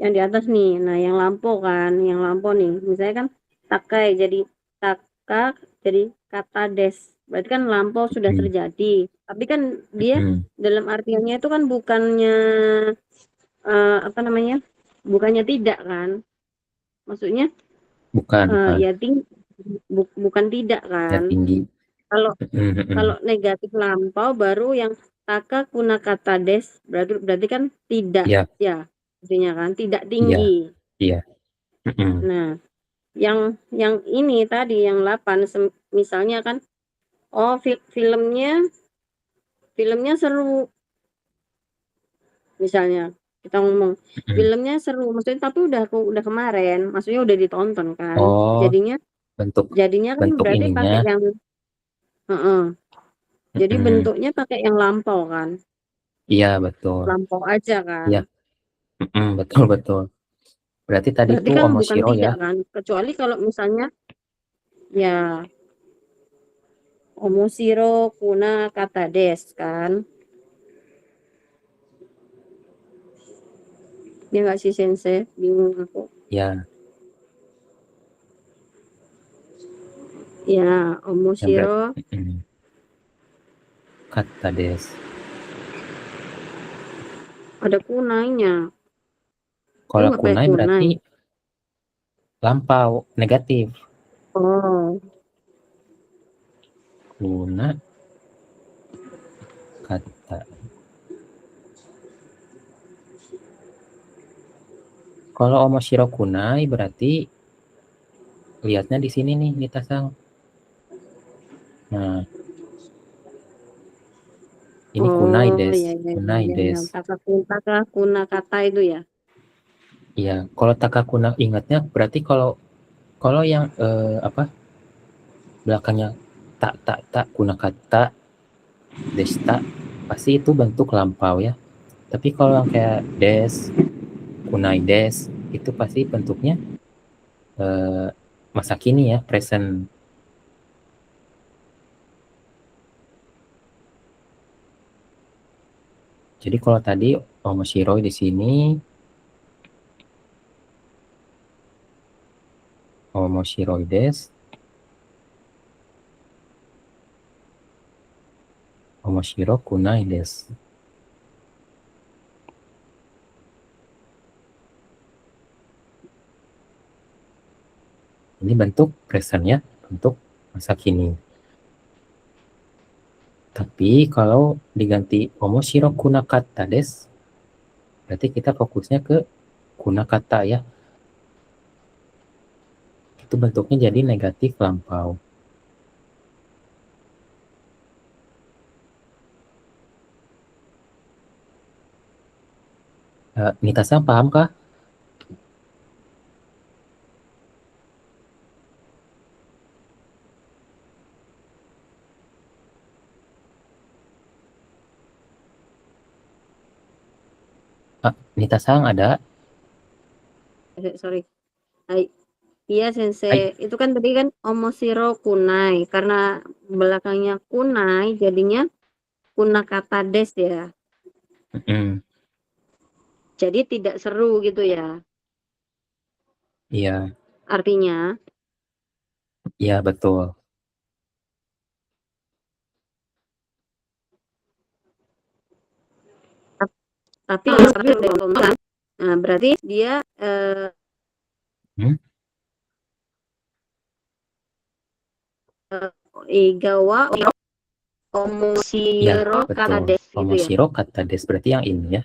yang di atas nih. Nah, yang lampau kan, yang lampau nih. Misalnya kan takai jadi taka jadi kata des. Berarti kan lampau sudah Hmm, terjadi. Tapi kan dia hmm, dalam artiannya itu kan bukannya apa namanya? Bukannya tidak kan? Maksudnya bukan. ya bukan tidak Ya kan? tinggi. Kalau Hmm, hmm, hmm. kalau negatif lampau baru yang taka kuna kata des berarti berarti kan tidak Ya, ya artinya kan tidak iya, tinggi. iya. Hmm, Nah, yang ini tadi yang 8 misalnya kan oh filmnya seru misalnya kita ngomong hmm. filmnya seru maksudnya tapi udah kemarin maksudnya udah ditonton kan Oh, jadinya bentuk jadinya kan bentuk berarti pakai ininya. yang heeh, jadi Hmm, bentuknya pakai yang lampau kan iya betul. lampau aja kan Iya, betul betul. Berarti tadi berarti tuh kan bukan omoshiro ya. tidak kan kecuali kalau misalnya ya omoshiro kuna kata des kan ya nggak sih sensei bingung aku Ya, ya yang berarti omoshiro kata des. ada kunainya itu Kalau nggak pakai kunai kunai berarti lampau, negatif. oh Kuna kata. Kalau omoshiro kunai berarti lihatnya di sini nih, Nita-san. Nah, ini kunai oh des, ya ya ya kunai ya, ya. des. Taka kuna kata itu ya Iya, kalau takakuna ingatnya berarti kalau kalau yang apa belakangnya tak tak tak kuna kata desta pasti itu bentuk lampau ya. Tapi kalau yang kayak des, kunai des itu pasti bentuknya eh, masa kini ya, present. Jadi kalau tadi omoshiroi di sini omoshiroides, omoshiro kunai desu. Ini bentuk present ya, bentuk masa kini. Tapi kalau diganti omoshiro kunakatta desu, berarti kita fokusnya ke kunakata ya. Itu bentuknya jadi negatif lampau. Nita-san paham kah? Nita-san ada? Sorry. Hai. Iya, Hai. Sensei. Itu kan tadi kan omoshiro kunai. Karena belakangnya kunai, jadinya kunakata des ya. Jadi tidak seru gitu ya. Iya, Artinya, iya betul. tapi udah ngomong kan. Nah, berarti dia Hmm? igawa Iya, omoshiro kata betul. des gitu ya. Omoshiro kata des berarti yang ini ya.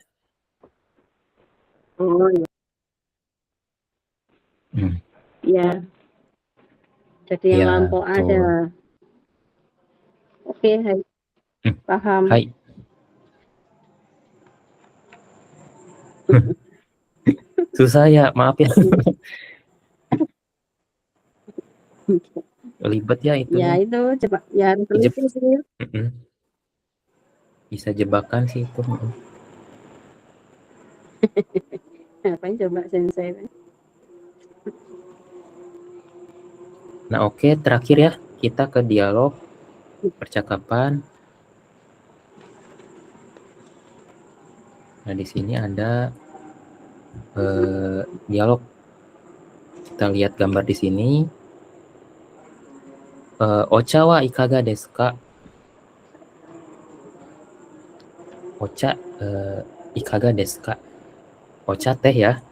Oh iya. Iya. Jadi yang Iya, lampau betul. ada. Oke, hai. Paham. Hai. Susah ya, maaf ya. Ribet ya itu. Ya itu coba ya harus teliti sih. Bisa jebakan sih itu. Ngapain coba Sensei? Nah, oke, terakhir ya, kita ke dialog percakapan. Nah, di sini ada dialog. Kita lihat gambar di sini. Ocha wa ikaga desu ka? Ocha ikaga desu ka? Ocha teh ya.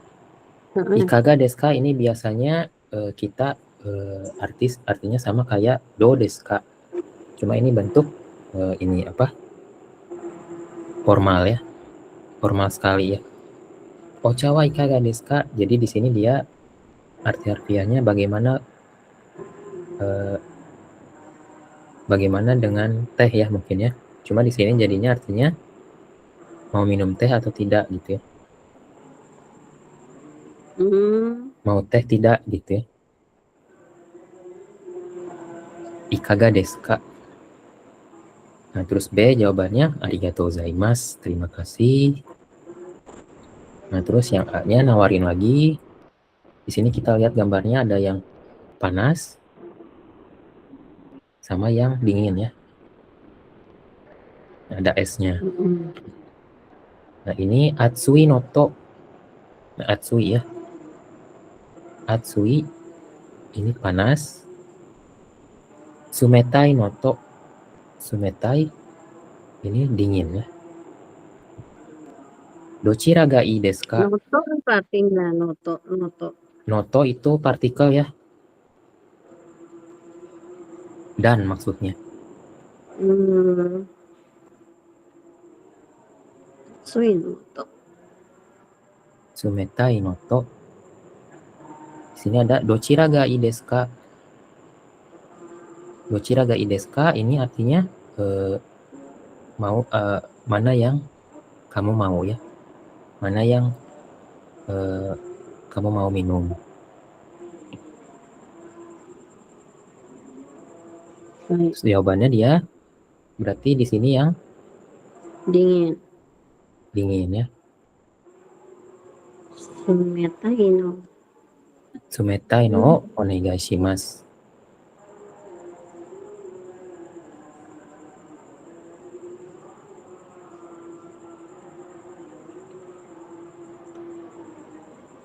Ikaga desu ka ini biasanya kita artinya sama kayak do desu ka. Cuma ini bentuk ini apa? Formal ya. Formal sekali ya. Ocha wa ikaga desu ka? Jadi di sini dia arti harfiahnya bagaimana dengan teh ya mungkin ya. Cuma di sini jadinya artinya mau minum teh atau tidak gitu ya. Mau teh tidak gitu ya. Ikaga desu ka? Nah, terus B jawabannya arigatou gozaimasu, terima kasih. Nah, terus yang A-nya nawarin lagi. Di sini kita lihat gambarnya ada yang panas sama yang dingin ya. Ada S-nya. Nah, ini atsui noto. Nah, atsui ya. Atsui ini panas. Sumetai noto. Sumetai ini dingin ya. Dochira ga ii desu ka? Noto apa artinya noto? Noto itu partikel ya. Dan maksudnya. Sui noto. Sumetai noto. Di sini ada dochira ga ii desu ka? Dochira ga ii desu ka? Ini artinya mana yang kamu mau ya? Mana yang kamu mau minum? Terus jawabannya dia berarti di sini yang dingin ya. Sumetai no onegai shimasu.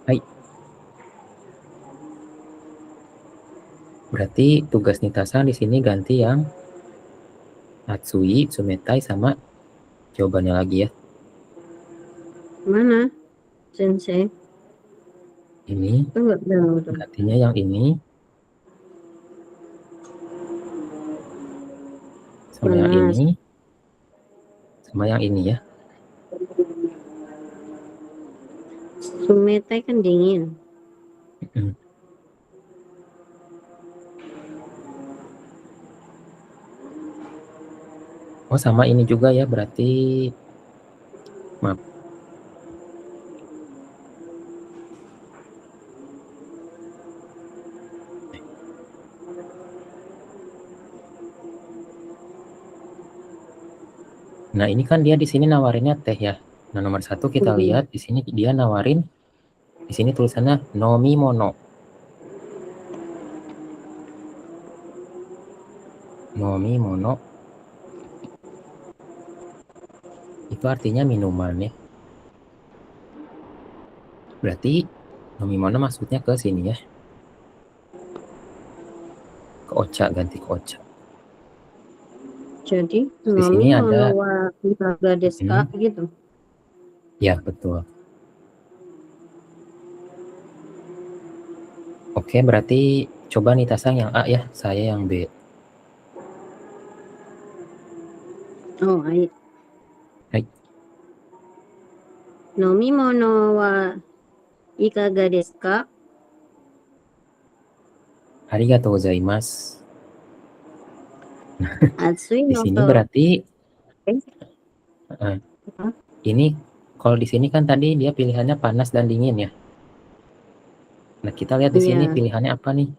Hai. Berarti tugas Nita-san di sini ganti yang Atsui, Tsumetai sama jawabannya lagi ya. Mana? Sensei. Ini Aku nggak tahu tuh. gantinya yang ini sama yang Panas. ini sama yang ini ya. Sumetai kan dingin. Mm. Oh sama ini juga ya, berarti maaf. Nah ini kan dia di sini nawarinnya teh ya. Nah nomor 1 kita lihat di sini dia nawarin, di sini tulisannya nomi mono. Nomi mono itu artinya minuman ya. Berarti nomi mono maksudnya ke sini ya. Ke ocha, ganti ke ocha. Jadi Di nomi sini mono ada wa ikaga desu ka gitu. ya betul. Oke, berarti coba Nita-san yang A ya, saya yang B. Oh, ai. Hai. Nomi mono wa ikaga desu ka? Arigatou gozaimasu. Atsui Di no sini to. berarti Apa? ini kalau di sini kan tadi dia pilihannya panas dan dingin ya. Nah, kita lihat di sini Iya. pilihannya apa nih?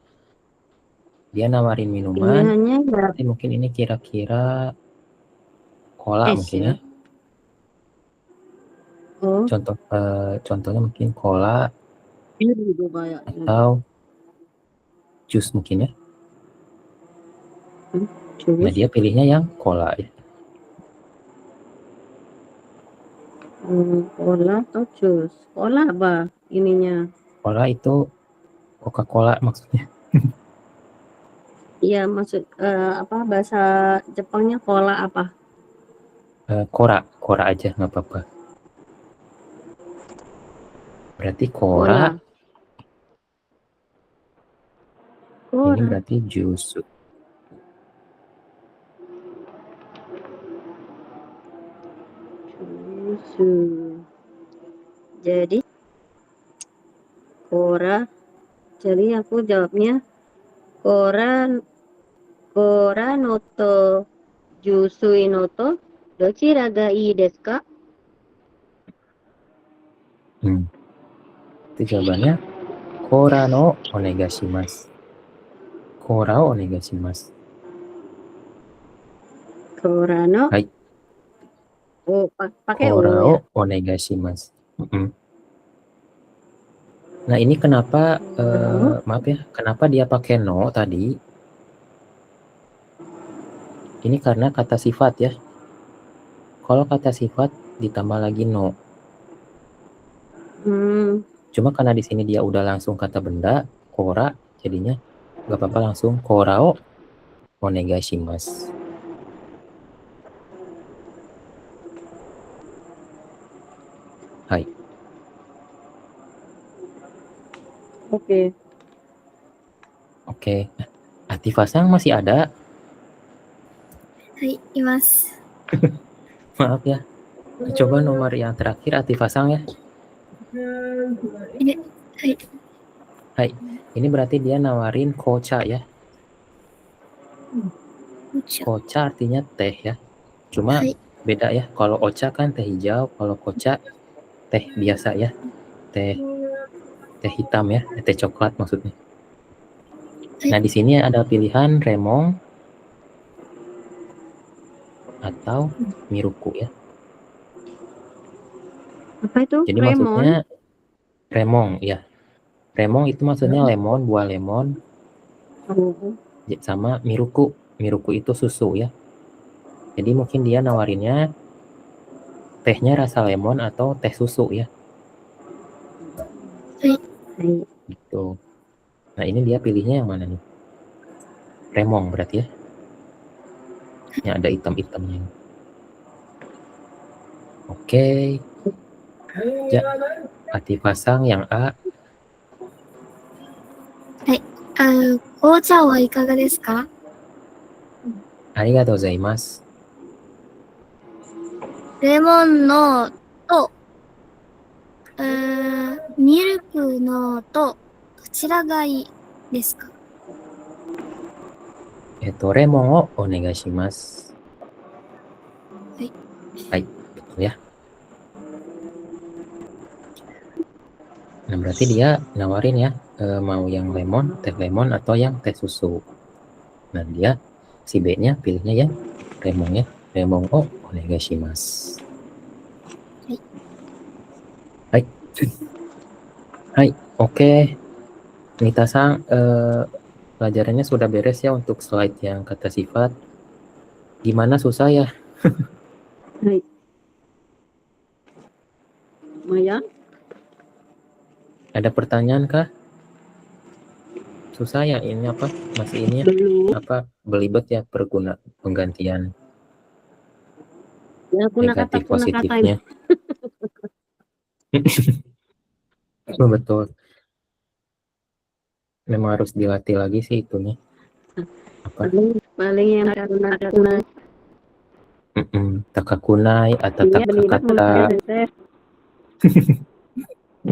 Dia nawarin minuman. Pilihannya ya Berarti mungkin ini kira-kira cola es mungkin ya. ya. Oh, Contohnya mungkin cola ini juga kayaknya. atau jus mungkin ya. Nah, Jus. dia pilihnya yang cola ya. Cola atau jus? Cola apa ininya? Cola itu Coca-Cola maksudnya. Iya, maksud apa bahasa Jepangnya cola apa? Kora aja nggak apa-apa. Berarti Kora Cola. ini Cola. berarti jus. Jus. Jadi Kora. Jadi aku jawabnya Kora noto jusui noto dochira ga ii desu ka? Itu jawabannya Kora no onegashimasu. Kora o onegashimasu. Kora no. Hai. Oh, pakai O Kora ya. o onegashimasu. Nah ini kenapa maaf ya, kenapa dia pakai no tadi? Ini karena kata sifat ya. Kalau kata sifat ditambah lagi no. Cuma karena di sini dia udah langsung kata benda, kora, jadinya nggak apa-apa langsung kora o onegashimasu. Hai. Oke. Oke. Atifasang masih ada? Hai, imasu. Maaf ya. Coba nomor yang terakhir Atifasang ya. Ini, hai. Hai. Ini berarti dia nawarin kocha ya. Kocha artinya teh ya. Cuma beda ya. Kalau ocha kan teh hijau, kalau kocha teh biasa ya. Teh hitam ya, teh coklat maksudnya. Nah, di sini ada pilihan remong atau miruku ya. Apa itu? Jadi Remon? maksudnya remong ya. Remong itu maksudnya lemon, buah lemon. Sama miruku. Miruku itu susu ya. Jadi mungkin dia nawarinnya tehnya rasa lemon atau teh susu ya. Gitu. Nah, ini dia pilihnya yang mana nih? remong berarti ya. Yang ada hitam-hitamnya. Oke. Ja, hati pasang yang A. 紅茶はいかがですか？ Arigatou gozaimasu. レモンのと、ミルクのと、どちらがいいですか？ Remon o onegaishimasu. Hai. Hai, betul ya. Nah, berarti dia nawarin ya, mau yang lemon, teh lemon atau yang teh susu. Nah, dia si B-nya pilihnya yang remon ya. Remon o onegaishimasu. Hai. Hai, oke. Nita-san, pelajarannya sudah beres ya untuk slide yang kata sifat. Gimana, susah ya? Hai. Maya, Ada pertanyaan kah? Susah ya ini apa? Masih ini ya? belum. Apa belibet ya penggantian Ya, negatif kuna kata ini. positifnya. Oh, betul. Memang harus dilatih lagi sih itunya. Apa? Paling yang kuna Takakunai atau iya belibet takakata. sensei.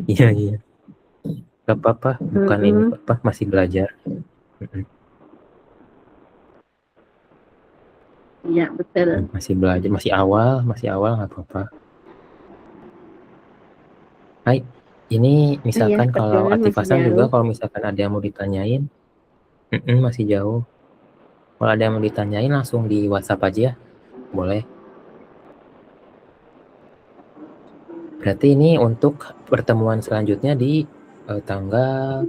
Iya, iya. Gak apa-apa, bukan ini apa masih belajar. Iya, betul. Masih belajar, masih awal nggak apa-apa. Hai, ini misalkan Iya, kalau perjuangan masih Atifasan juga jauh. kalau misalkan ada yang mau ditanyain, masih jauh. Kalau ada yang mau ditanyain langsung di WhatsApp aja ya, boleh. Berarti ini untuk pertemuan selanjutnya di tanggal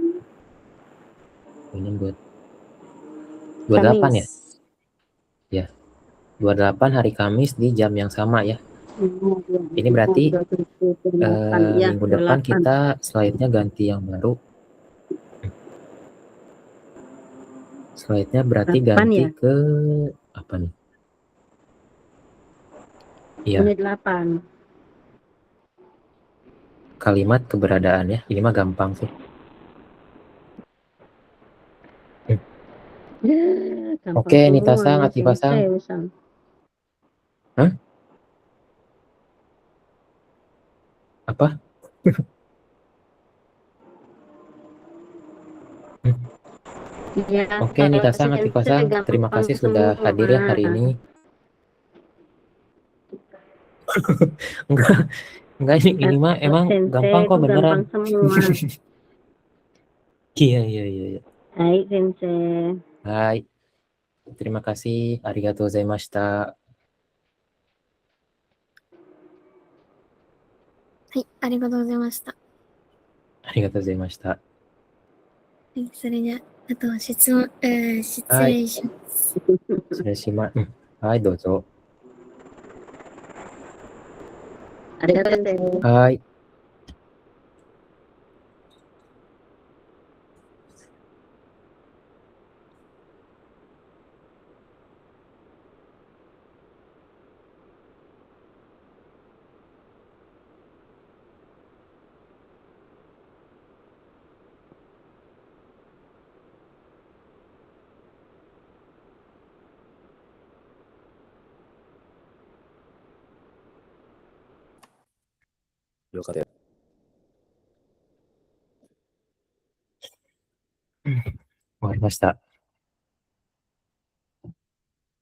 ini buat 28 ya? Ya, 28 hari Kamis di jam yang sama ya. Ini berarti minggu depan kita slide-nya ganti yang baru. Slide-nya berarti ganti ya? ke apa nih? Iya, Menit 8. kalimat keberadaan ya. Ini mah gampang sih. Oke, Nita-san, Atifa-san. Hah? Apa? Ya, Oke, Nita-san, Atifa-san, terima kasih sudah hadir ya hari ini. Enggak ini mah emang gampang kok beneran. Gampang semua. Iya, iya, iya. Hai, sensei. Hai. Terima kasih. Arigatou gozaimashita. はい、ありがとうございました。ありがとうございました。はい、それでは、あと質問、失礼します。失礼します。はい、どうぞ。ありがとうございます。はい。よかったよ。終わりました。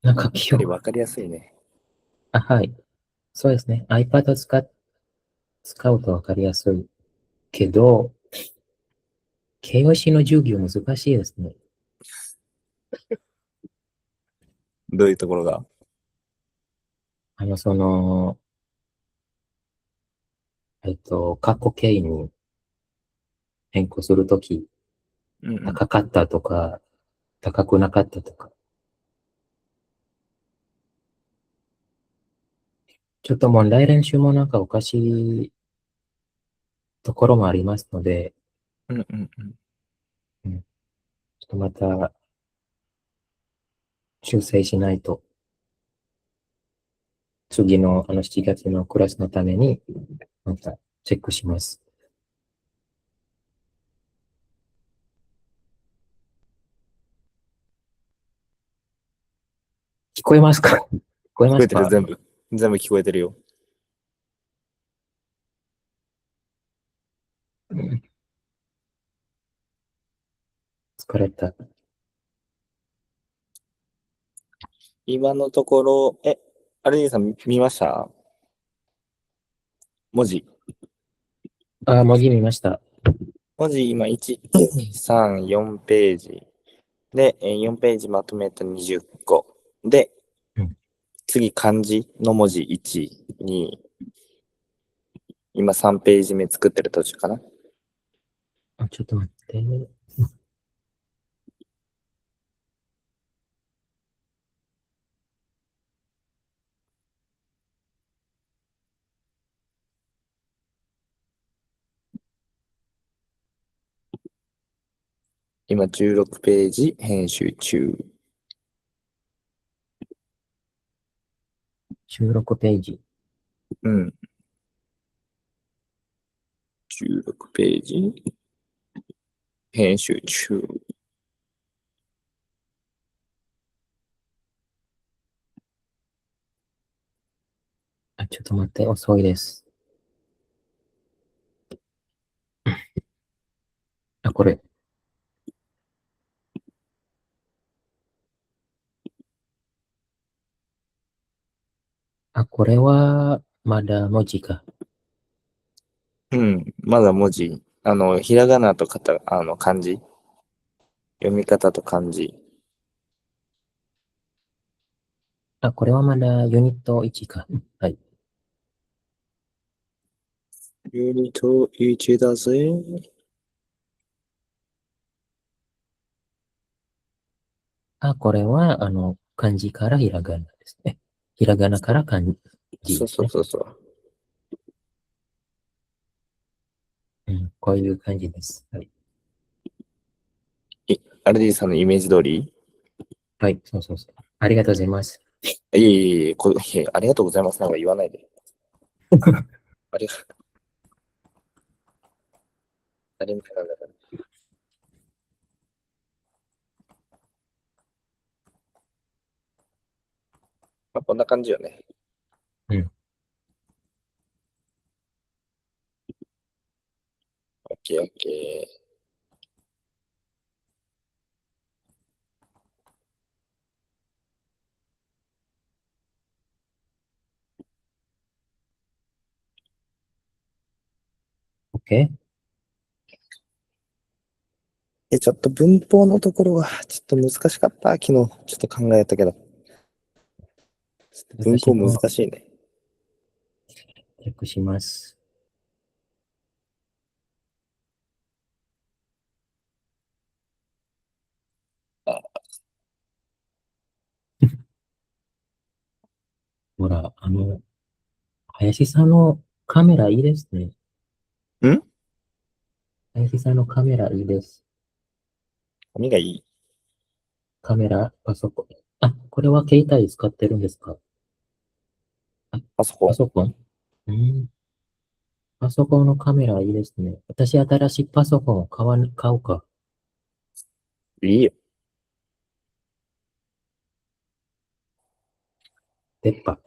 なんかやっぱり分かりやすいね。はい。そうですね。iPad 使うと分かりやすいけど、形容詞の授業難しいですね。どういうところが？過去形に変更するとき、高かったとか、高くなかったとか。ちょっと問題練習もなんかおかしいところもありますので、ちょっとまた修正しないと、次の7月のクラスのために、またチェックします。聞こえますか？聞こえ聞こえてる、ますか？全部。全部聞こえてるよ。疲れた。今のところ、アルディさん見ました？文字。あ、文字見ました。文字今1、3、4ページ。で、4ページまとめた20個。で、うん次漢字の文字1、2、今3ページ目作ってる途中かな。あ、ちょっと待って。今16ページ編集中。16ページ。うん。16ページ編集中。あ、ちょっと待って、遅いです。あ、これ。あ、これは、まだ文字か。うん。まだ文字。ひらがなと漢字。読み方と漢字。あ、これはまだユニット1か。はい。ユニット1だぜ。あ、これは、漢字からひらがなですね。ひらがなから漢字そうですね。そうそうそう。うん、こういう感じです。はい。アルディさんのイメージ通り。はい、そうそうそう。ありがとうございます。いえいえいえ、ありがとうございます。なんか言わないで。ありがとう。誰もなんだから。まあ、こんな感じよね。うん。オッケーオッケー。OK？ちょっと文法のところがちょっと難しかった。昨日ちょっと考えたけど。文法難私もしいね。チェックします。あ、ほら、林さんのカメラいいですね。ん林さんのカメラいいです。髪がいい。カメラ、パソコン。あ、これは携帯使ってるんですか？あ、パソコパソコン。うん。パソコンのカメラいいですね。私、新しいパソコンを買おうか。ン。いいよ。出っ歯。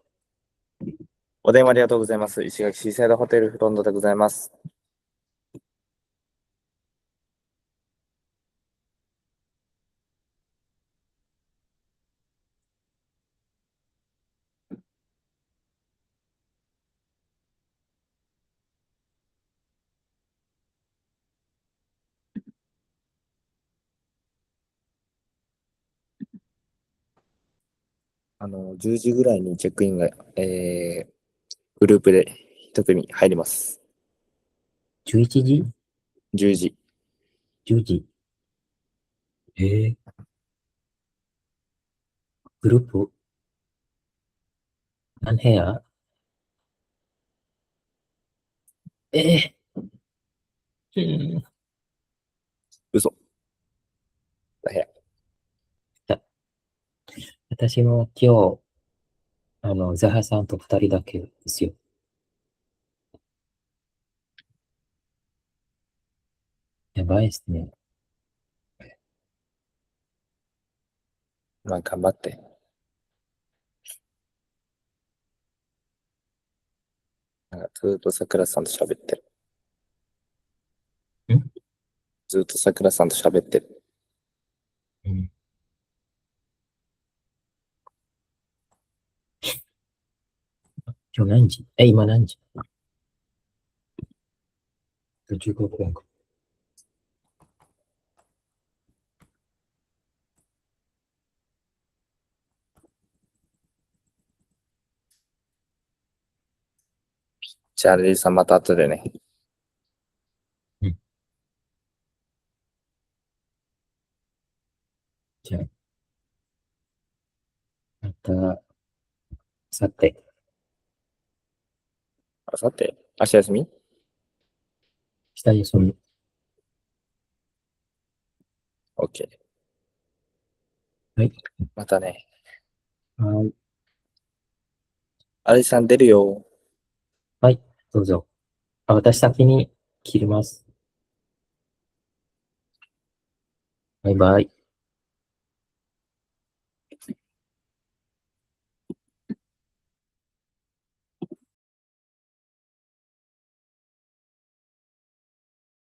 お電話ありがとうございます。石垣シーサイドホテルフロントでございます。10時ぐらいにチェックインが、グループで一組入ります。11時 10時。?10 時。グループ何部屋？えうん。嘘。部屋。私も今日、ザハさんと二人だけですよ。やばいですね。まあ、頑張って。なんかずっと桜さんと喋ってる。んずっと桜さんと喋ってる。うん。今日何時？今何時？15分か。じゃあ、レイさんまた後でね。じゃあ、また、さて、あさって、明日休み？下にその、OK。はい。またね。はい。アレイさん出るよ。はい、どうぞ。私先に切ります。バイバイ。